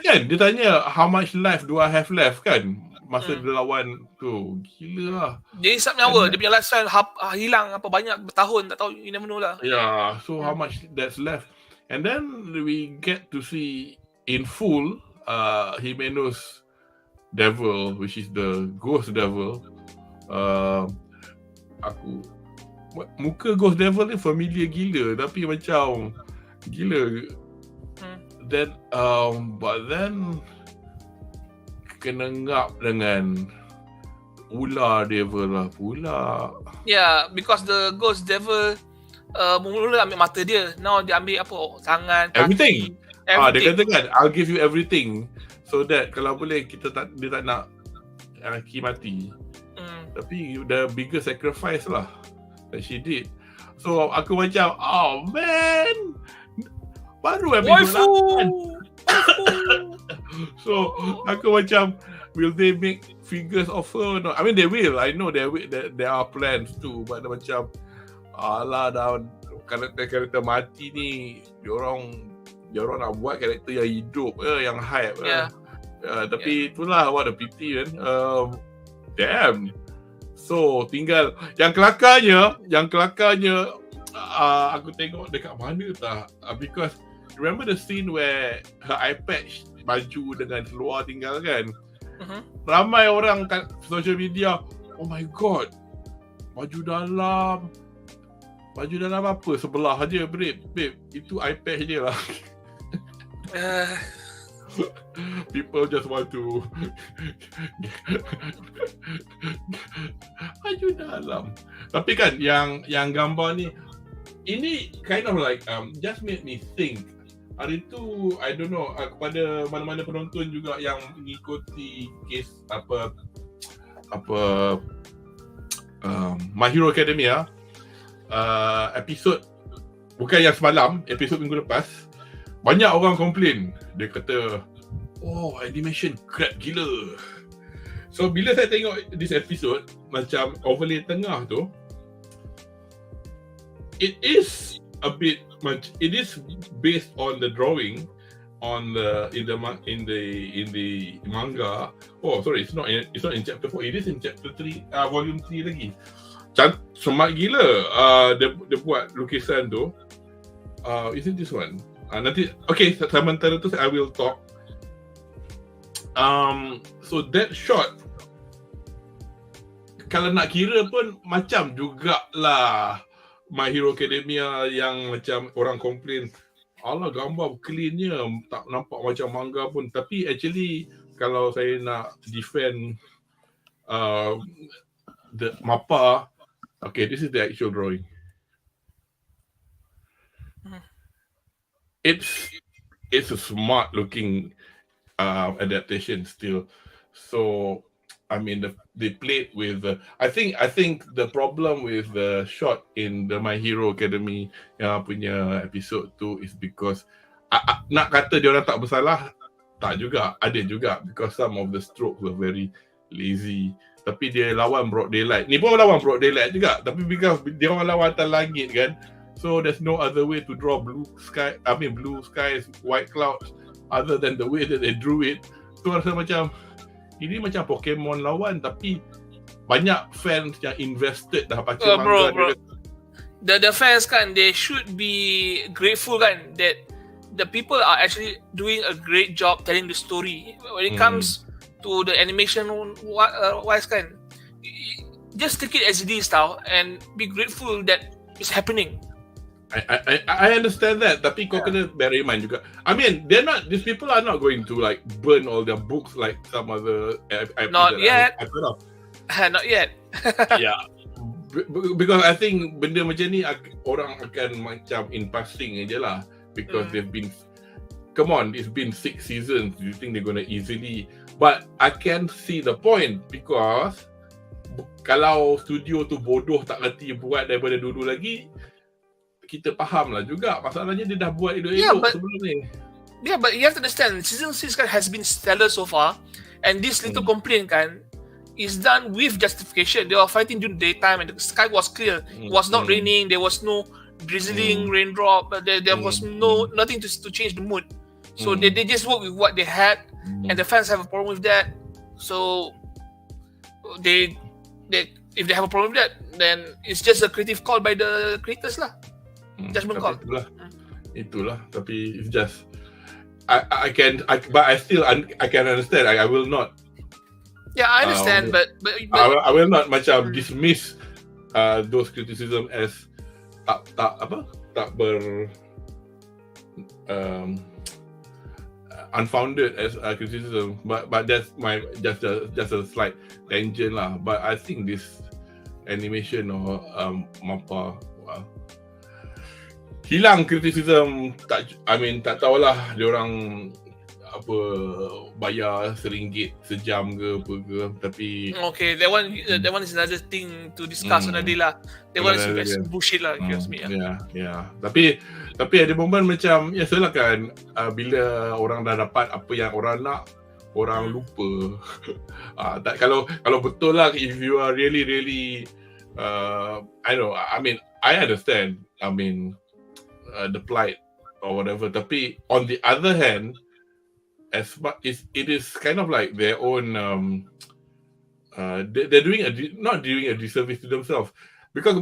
how much life do I have left kan masa dia lawan tu. Gila lah. Dia hisap nyawa, dia punya lifestyle hilang apa banyak bertahun, tak tahu, you never know lah. Yeah, so how much that's left. And then we get to see in full Himeno's devil, which is the ghost devil. Muka ghost devil ni familiar gila, tapi macam gila. Then but then kena ngap dengan ular devil lah pula. Yeah, because the ghost devil mula ambil mata dia, now dia ambil apa, tangan, kaki, everything. Dia kata kan, I'll give you everything, so that kalau boleh dia tak nak Ki mati. Tapi the bigger sacrifice lah that she did. So aku macam, oh man, baru episode 8. So aku macam, will they make figures of her? No, I mean they will. I know there are plans too, but macam alah, dah karakter mati ni, diorang nak buat karakter yang hidup, yang hype. Tapi itulah, what a pity kan. damn. So tinggal yang kelakarnya aku tengok dekat mana tak, because remember the scene where her eye patch baju dengan seluar tinggal kan. Ramai orang kat social media, oh my god, baju dalam apa sebelah aja babe, itu eye patch je lah. People just want to baju dalam. Tapi kan yang gambar ni, ini kind of like just made me think. Hari tu I don't know, kepada mana-mana penonton juga yang mengikuti kes My Hero Academia episod, bukan yang semalam, episod minggu lepas, banyak orang komplain. Dia kata, oh, animation crap gila. So bila saya tengok this episode, macam overlay tengah tu, it is a bit much. It is based on the drawing on in the manga. Oh, sorry, it's not in chapter 4. It is in chapter 3, volume 3 lagi. Smart gila. Dia buat lukisan tu. Isn't this one? Nanti, okay, sementara tu I will talk. So that shot, kalau nak kira pun macam jugalah My Hero Academia yang macam orang komplain, alah gambar cleannya, tak nampak macam manga pun. Tapi actually kalau saya nak defend the mappa, okay, this is the actual drawing. It's a smart looking adaptation still. So I mean, they played with I think the problem with the shot in the My Hero Academy punya episode tu is because nak kata dia orang tak bersalah, tak juga, ada juga, because some of the strokes were very lazy. Tapi dia lawan broad daylight. Ni pun lawan broad daylight juga, tapi because dia orang lawan atas langit kan. So there's no other way to draw blue skies, white clouds, other than the way that they drew it. So rasa macam ini macam Pokemon lawan, tapi banyak fans yang invested dah baca manga. Bro. The fans kan, they should be grateful kan that the people are actually doing a great job telling the story. When it comes to the animation wise kan, just take it as it is tau, and be grateful that it's happening. I understand that, tapi kau kena bear in mind juga. I mean, these people are not going to like burn all their books like some other Not yet. Not yet. Yeah. Because I think benda macam ni orang akan macam in passing je lah, because they've been, come on, it's been 6 seasons. Do you think they're gonna easily? But I can see the point, because kalau studio tu bodoh tak reti buat daripada dulu lagi, kita faham lah juga. Masalahnya dia dah buat elok-elok sebelum ni. Yeah, but you have to understand, season 6 kan has been stellar so far, and this little complaint kan is done with justification. They were fighting during daytime and the sky was clear. It was not raining, there was no drizzling raindrop, there was nothing to change the mood. So they just work with what they had, and the fans have a problem with that. So they if they have a problem with that, then it's just a creative call by the creators lah. Judgment call. Itulah. Tapi it's just I can understand. I will not. Yeah, I understand, but I will not macam dismiss those criticism as tak unfounded as criticism. But that's my just a slight tangent lah. But I think this animation or mappa, hilang criticism. Tak tahulah dia orang apa bayar RM1 sejam ke apa ke, tapi okay, that one is another thing to discuss another lah. That one is bullshit lah, excuse me. Yeah. Tapi ada momen macam salah kan, bila orang dah dapat apa yang orang nak, orang lupa. Kalau betul lah, if you are really I understand. The plight or whatever. Tapi on the other hand, as much it is kind of like their own they're not doing a disservice to themselves, because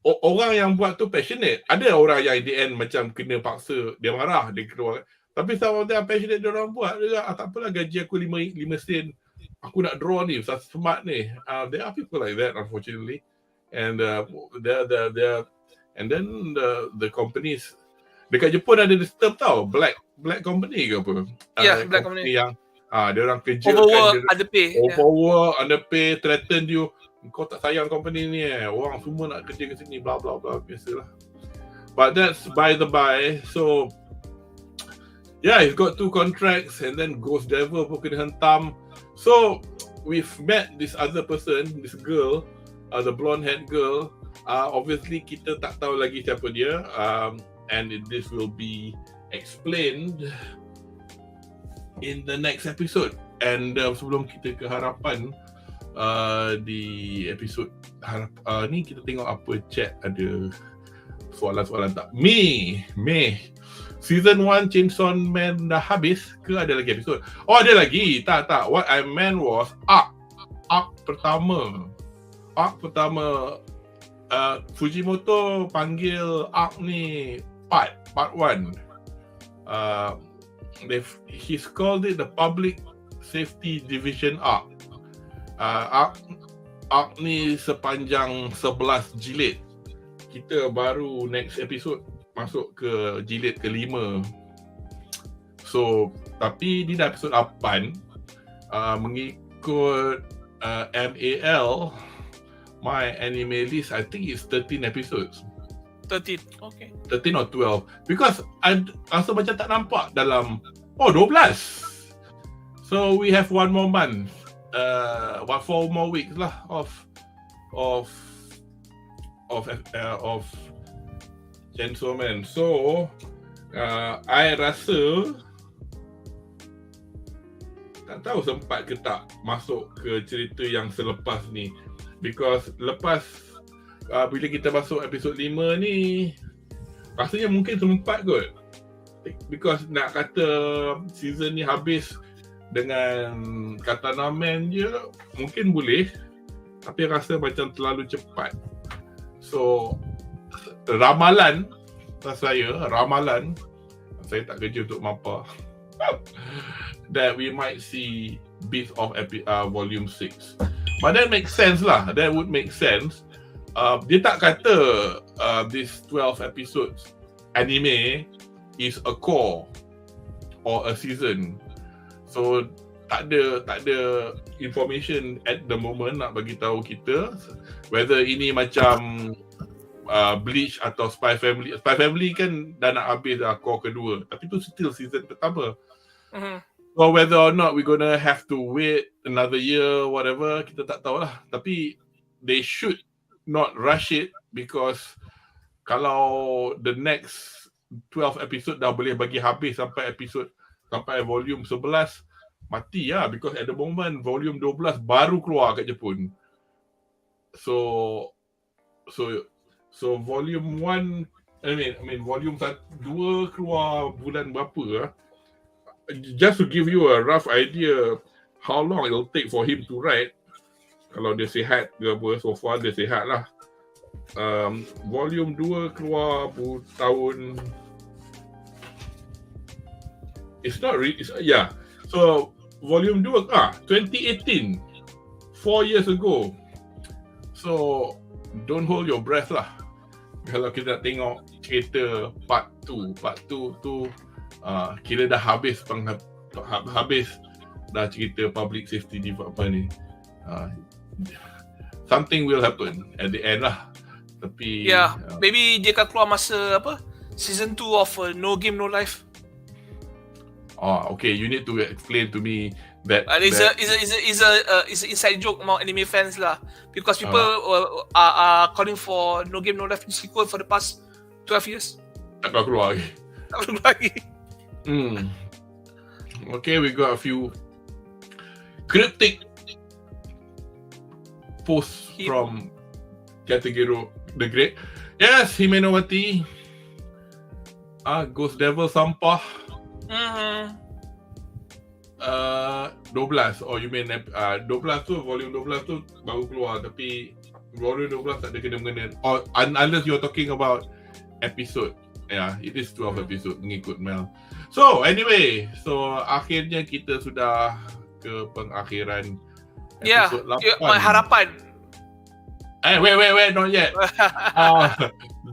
orang yang buat tu passionate. Ada orang yang in the end macam kena paksa, dia marah, dia keluar. Tapi sama dia passionate, dia orang buat juga. Tak apalah gaji aku 5 sen, aku nak draw ni, smart ni. There are people like that, unfortunately. And and then the companies dekat Jepun ada term tau, black company ke apa? Black company yang dia orang kerja overwork, underpay, threaten you, kau tak sayang company ni orang semua nak kerja ke sini, bla bla bla, biasalah. But that's by the by. So yeah, he's got 2 contracts, and then Ghost Devil pun kena hentam. So we've met this other person, this girl, the blonde haired girl. Obviously kita tak tahu lagi siapa dia, and this will be explained in the next episode. And sebelum kita ke harapan, di episod ni kita tengok apa chat, ada soalan-soalan tak. Mei season 1 Chainsaw Man dah habis ke ada lagi episod? Oh, ada lagi. Tak, what I meant was arc pertama Fujimoto panggil arc ni part 1. He's called it the Public Safety Division arc. Arc ni sepanjang 11 jilid. Kita baru next episode masuk ke jilid ke-5. So, tapi ni dah episod 8. Mengikut MAL, my anime list, I think it's 13 episodes. 13, okay. 13 or 12. Because I rasa macam tak nampak dalam 12. So we have 1 more month. 4 more weeks lah of Chainsaw Man. So I rasa tak tahu sempat ke tak masuk ke cerita yang selepas ni. Because lepas bila kita masuk episod 5 ni, rasanya mungkin sempat kot. Because nak kata season ni habis dengan Katana Man je, mungkin boleh. Tapi rasa macam terlalu cepat. So, ramalan saya tak kerja untuk mapa, that we might see bits of volume 6. But that makes sense lah. That would make sense. Dia tak kata this 12 episodes anime is a core or a season. So tak ada information at the moment nak bagi tahu kita whether ini macam Bleach atau Spy Family. Spy Family kan dah nak habis dah core kedua, tapi tu still season pertama. Or whether or not we're gonna have to wait another year, whatever, kita tak tahulah. Tapi they should not rush it, because kalau the next 12 episode dah boleh bagi habis sampai volume 11, mati lah. Because at the moment volume 12 baru keluar kat Jepun. So volume 1, I mean volume 2 keluar bulan berapa? Just to give you a rough idea how long it'll take for him to write. Kalau dia sihat ke apa, so far dia sihat lah. Volume 2 keluar tahun, so volume 2 2018, 4 years ago. So don't hold your breath lah kalau kita tengok cerita part 2 tu. Kira dah habis dah cerita public safety department ni. Something will happen at the end lah. Tapi maybe dia akan keluar masa season 2 of No Game No Life. Okay, you need to explain to me that. It's a inside joke among anime fans lah, because people are calling for No Game No Life sequel for the past 12 years. Tak keluar lagi. Okay, we got a few cryptic posts from Kategoro the Great. Yes, Himenowati. Ghost Devil sampah. 12. Oh, you mean 12 tu, volume 12 tu baru keluar, tapi volume 12 tak ada kena-mengena. Or unless you're talking about episode. Yeah, it is 12 episode mengikut Mel. So, anyway, akhirnya kita sudah ke pengakhiran episode 8. Harapan. Wait, not yet.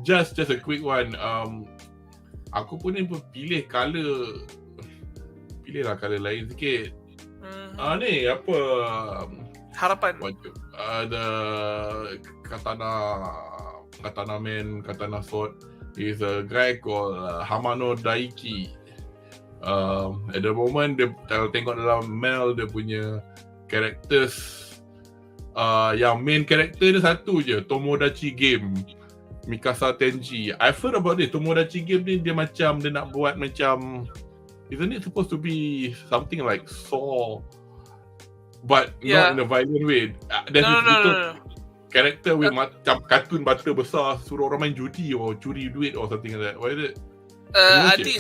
Just a quick one. Aku pun ni pilih colour lain sikit. Ni apa? Harapan. The katana sword is a guy called Hamano Daiki. At the moment, kalau tengok dalam Mel, dia punya characters, yang main character dia satu je, Tomodachi Game, Mikasa Tenji. I've heard about this. Tomodachi Game ni dia nak buat macam, isn't it supposed to be something like Saw, but not in a violent way? There's this little character with macam kartun bata besar suruh orang main judi or curi duit or something like that. What is it? I think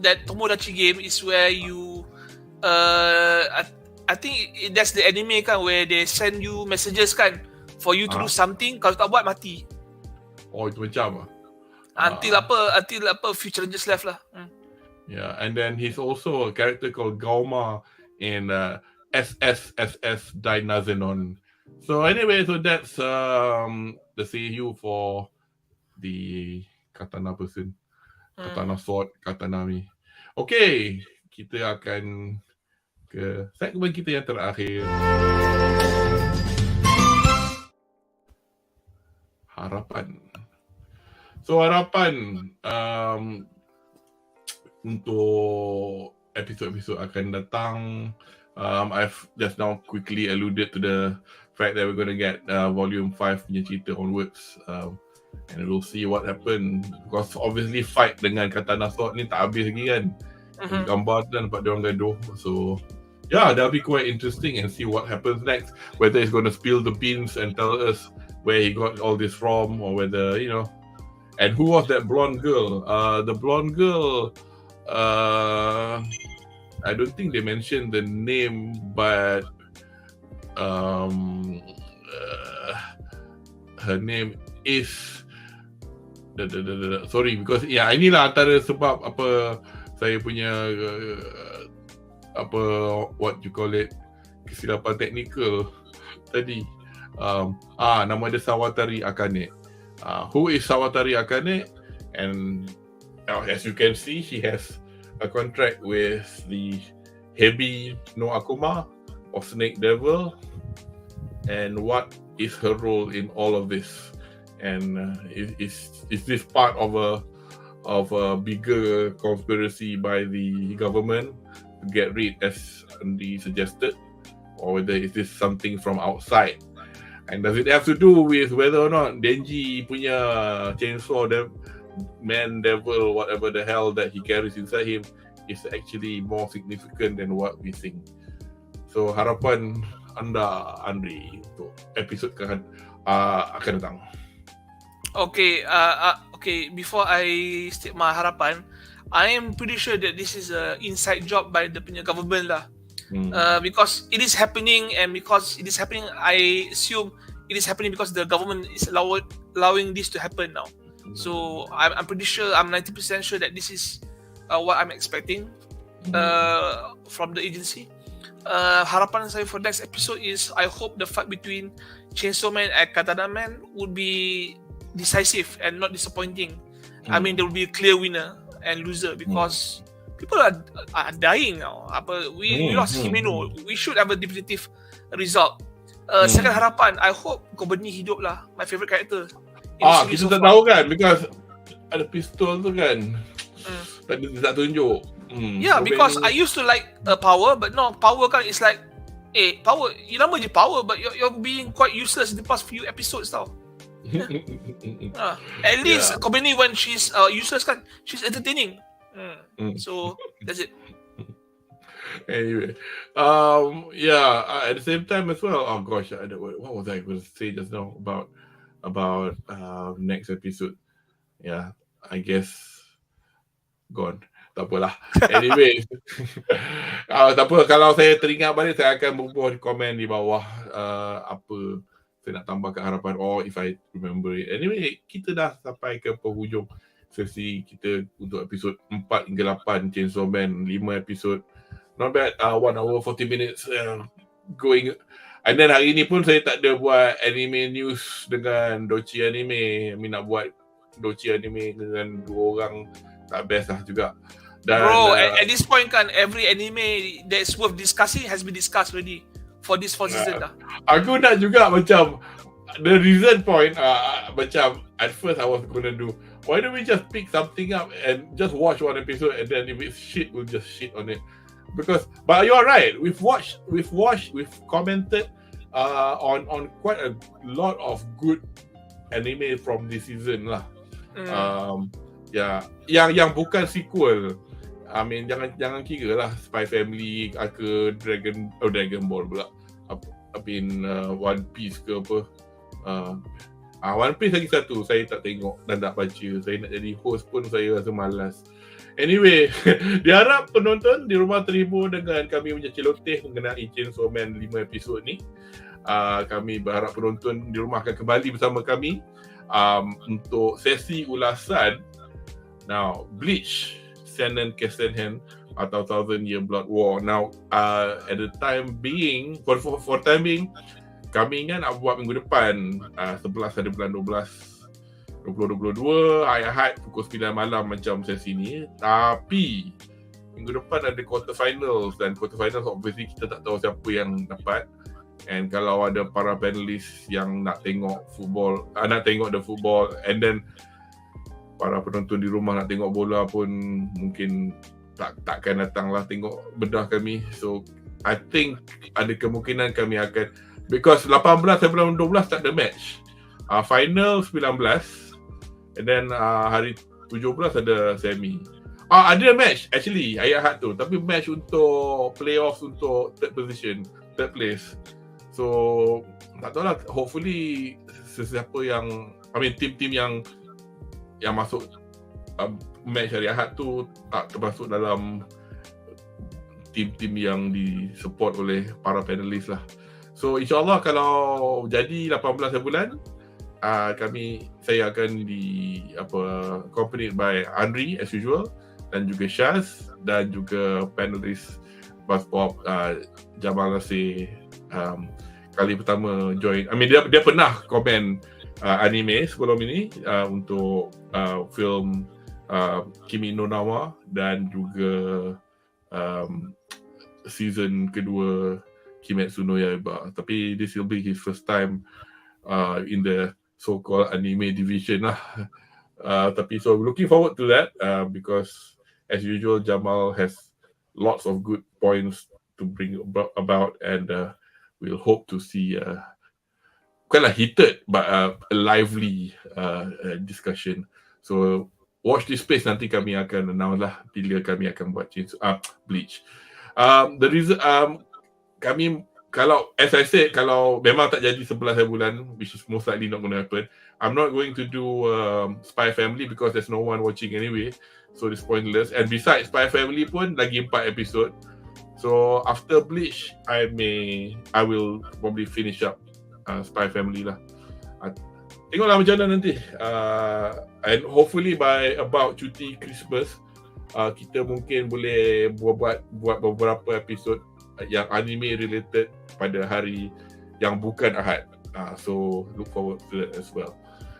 that Tomodachi Game is where you I think that's the anime kan, where they send you messages kan for you to do something. Kalau tak buat mati. Oh, itu macam until a few challenges left lah. Yeah, and then he's also a character called Gauma in SSSS Dynazenon. So anyway, that's the seiyuu for the katana person. Katana sword, katana mi. Okay, kita akan ke segmen kita yang terakhir. Harapan. So harapan untuk episod-episod akan datang. I've just now quickly alluded to the fact that we're going to get volume 5 punya cerita onwards, and we'll see what happen, because obviously fight dengan katana sword ni tak habis lagi kan. Gambar tu nampak dia orang gaduh, so yeah, that'll be quite interesting and see what happens next, whether he's going to spill the beans and tell us where he got all this from, or whether, you know. And who was that blonde girl? The blonde girl, I don't think they mentioned the name, but her name is sorry, because inilah antara sebab apa saya punya what you call it, kesilapan teknikal tadi. Nama dia Sawatari Akane. Who is Sawatari Akane? And as you can see, she has a contract with the Hebi no Akuma of Snake Devil. And what is her role in all of this? And is this part of a bigger conspiracy by the government to get rid, as Andy suggested, or whether is this something from outside? And does it have to do with whether or not DENJI punya chainsaw man devil, whatever the hell that he carries inside him, is actually more significant than what we think? So harapan anda, Anri, untuk episod akan datang. Okay, before I state my harapan, I am pretty sure that this is a inside job by the punya government lah. Because it is happening, and because it is happening, I assume it is happening because the government is allowing this to happen now. So I'm pretty sure, I'm 90% sure that this is what I'm expecting from the agency. Harapan saya for next episode is, I hope the fight between Chainsaw Man and Katana Man would be decisive and not disappointing. I mean, there will be a clear winner and loser, because people are dying now. We lost Himeno. We should have a definitive result. Second harapan, I hope Kobeni hidup lah. My favourite character. Kita tak tahu kan, because ada pistol tu kan. Tadi dia tak tunjuk. Yeah, because I used to like power, but no, power kan is like, power, you nama je power, but you're being quite useless in the past few episodes tau. At least Kobeni, when she's useless kan, she's entertaining. So that's it. Anyway, at the same time as well. Oh gosh, what was I going to say just now about next episode? Yeah, I guess gone. Tak apalah. Anyway, tak apa, kalau saya teringat balik, saya akan bubuh komen di bawah apa saya nak tambah kat harapan, or if I remember it. Anyway, kita dah sampai ke penghujung sesi kita untuk episod 4 hingga 8 Chainsaw Man, 5 episod. Not bad, 1 hour 40 minutes going. And then hari ni pun saya tak ada buat anime news dengan Doci Anime. Kami nak buat Doci Anime dengan 2 orang, tak best lah juga. Dan, bro, at this point kan, every anime that's worth discussing has been discussed already for this 4 season dah. Aku nak juga macam the reason point, macam at first I was gonna do, why don't we just pick something up and just watch 1 episode, and then if it's shit, we'll just shit on it. Because, but you are right, we've commented on quite a lot of good anime from this season lah. Yang bukan sequel. I mean, jangan kira lah Spy Family ke Dragon Ball pula. One Piece ke apa. One Piece lagi satu saya tak tengok dan tak baca. Saya nak jadi host pun saya rasa malas. Anyway, diharap penonton di rumah terhibur dengan kami punya celoteh mengenai Chainsaw Man 5 episod ni. Kami berharap penonton di rumah akan kembali bersama kami untuk sesi ulasan. Now, Bleach, Sennen Kesenhen atau 1000 Year Blood War. Now, at the time being, for time being, kami kan nak buat minggu depan, 11 hari bulan 12 2022, Ahad pukul 9 malam macam sesi ni. Tapi minggu depan ada quarter finals, dan quarter finals obviously kita tak tahu siapa yang dapat. And kalau ada para panelis yang nak tengok football, nak tengok the football, and then para penonton di rumah nak tengok bola pun mungkin takkan datang lah tengok bedah kami. So I think ada kemungkinan kami akan, because 18 sebelum 12 tak ada match, final 19, and then hari 17 ada semi. Ada match actually Ahad tu, tapi match untuk playoffs untuk third place. So tak tahu lah, hopefully sesiapa yang, tim-tim yang masuk match hari Ahad tu tak termasuk dalam tim-tim yang disupport oleh para panelis lah. So insyaAllah kalau jadi 18 bulan, saya akan accompanied by Anri as usual, dan juga Syaz, dan juga panelis Buzz Pop, Jamal Nasir, kali pertama join. Dia pernah komen anime sebelum ini untuk film Kimi no Nawa, dan juga season kedua Kimetsu no Yaiba. Tapi this will be his first time in the so-called anime division lah. Tapi so looking forward to that, because as usual Jamal has lots of good points to bring about, and we'll hope to see bukanlah heated but a lively discussion. So watch this space, nanti kami akan announce lah bila kami akan buat Bleach. The reason kami, kalau as I said, kalau memang tak jadi 11 bulan, which is most likely not going to happen, I'm not going to do Spy Family because there's no one watching anyway, so it's pointless. And besides, Spy Family pun lagi 4 episode. So after Bleach, I will probably finish up Spy Family lah. Tengoklah macam mana nanti. And hopefully by about cuti Christmas, kita mungkin boleh buat beberapa episod yang anime related pada hari yang bukan Ahad. So look forward to that as well.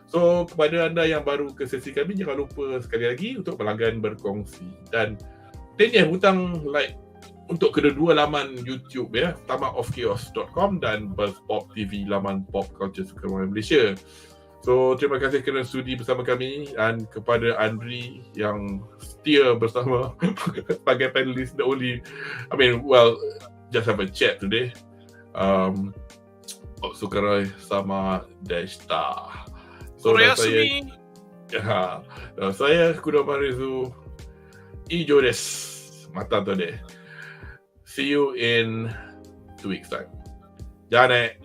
So kepada anda yang baru ke sesi kami, jangan lupa sekali lagi untuk pelanggan, berkongsi, dan hutang like untuk kedua-dua laman YouTube ya, tamakofchaos.com dan Buzz Pop TV, laman pop culture sukan Malaysia. So terima kasih kerana sudi bersama kami, dan kepada Anri yang setia bersama sebagai panelis, the only, just have a chat today. Sukarai sama deshita. So saya Kudo Marizu Ijo desu. Mata to de. See you in 2 weeks time. Ja ne.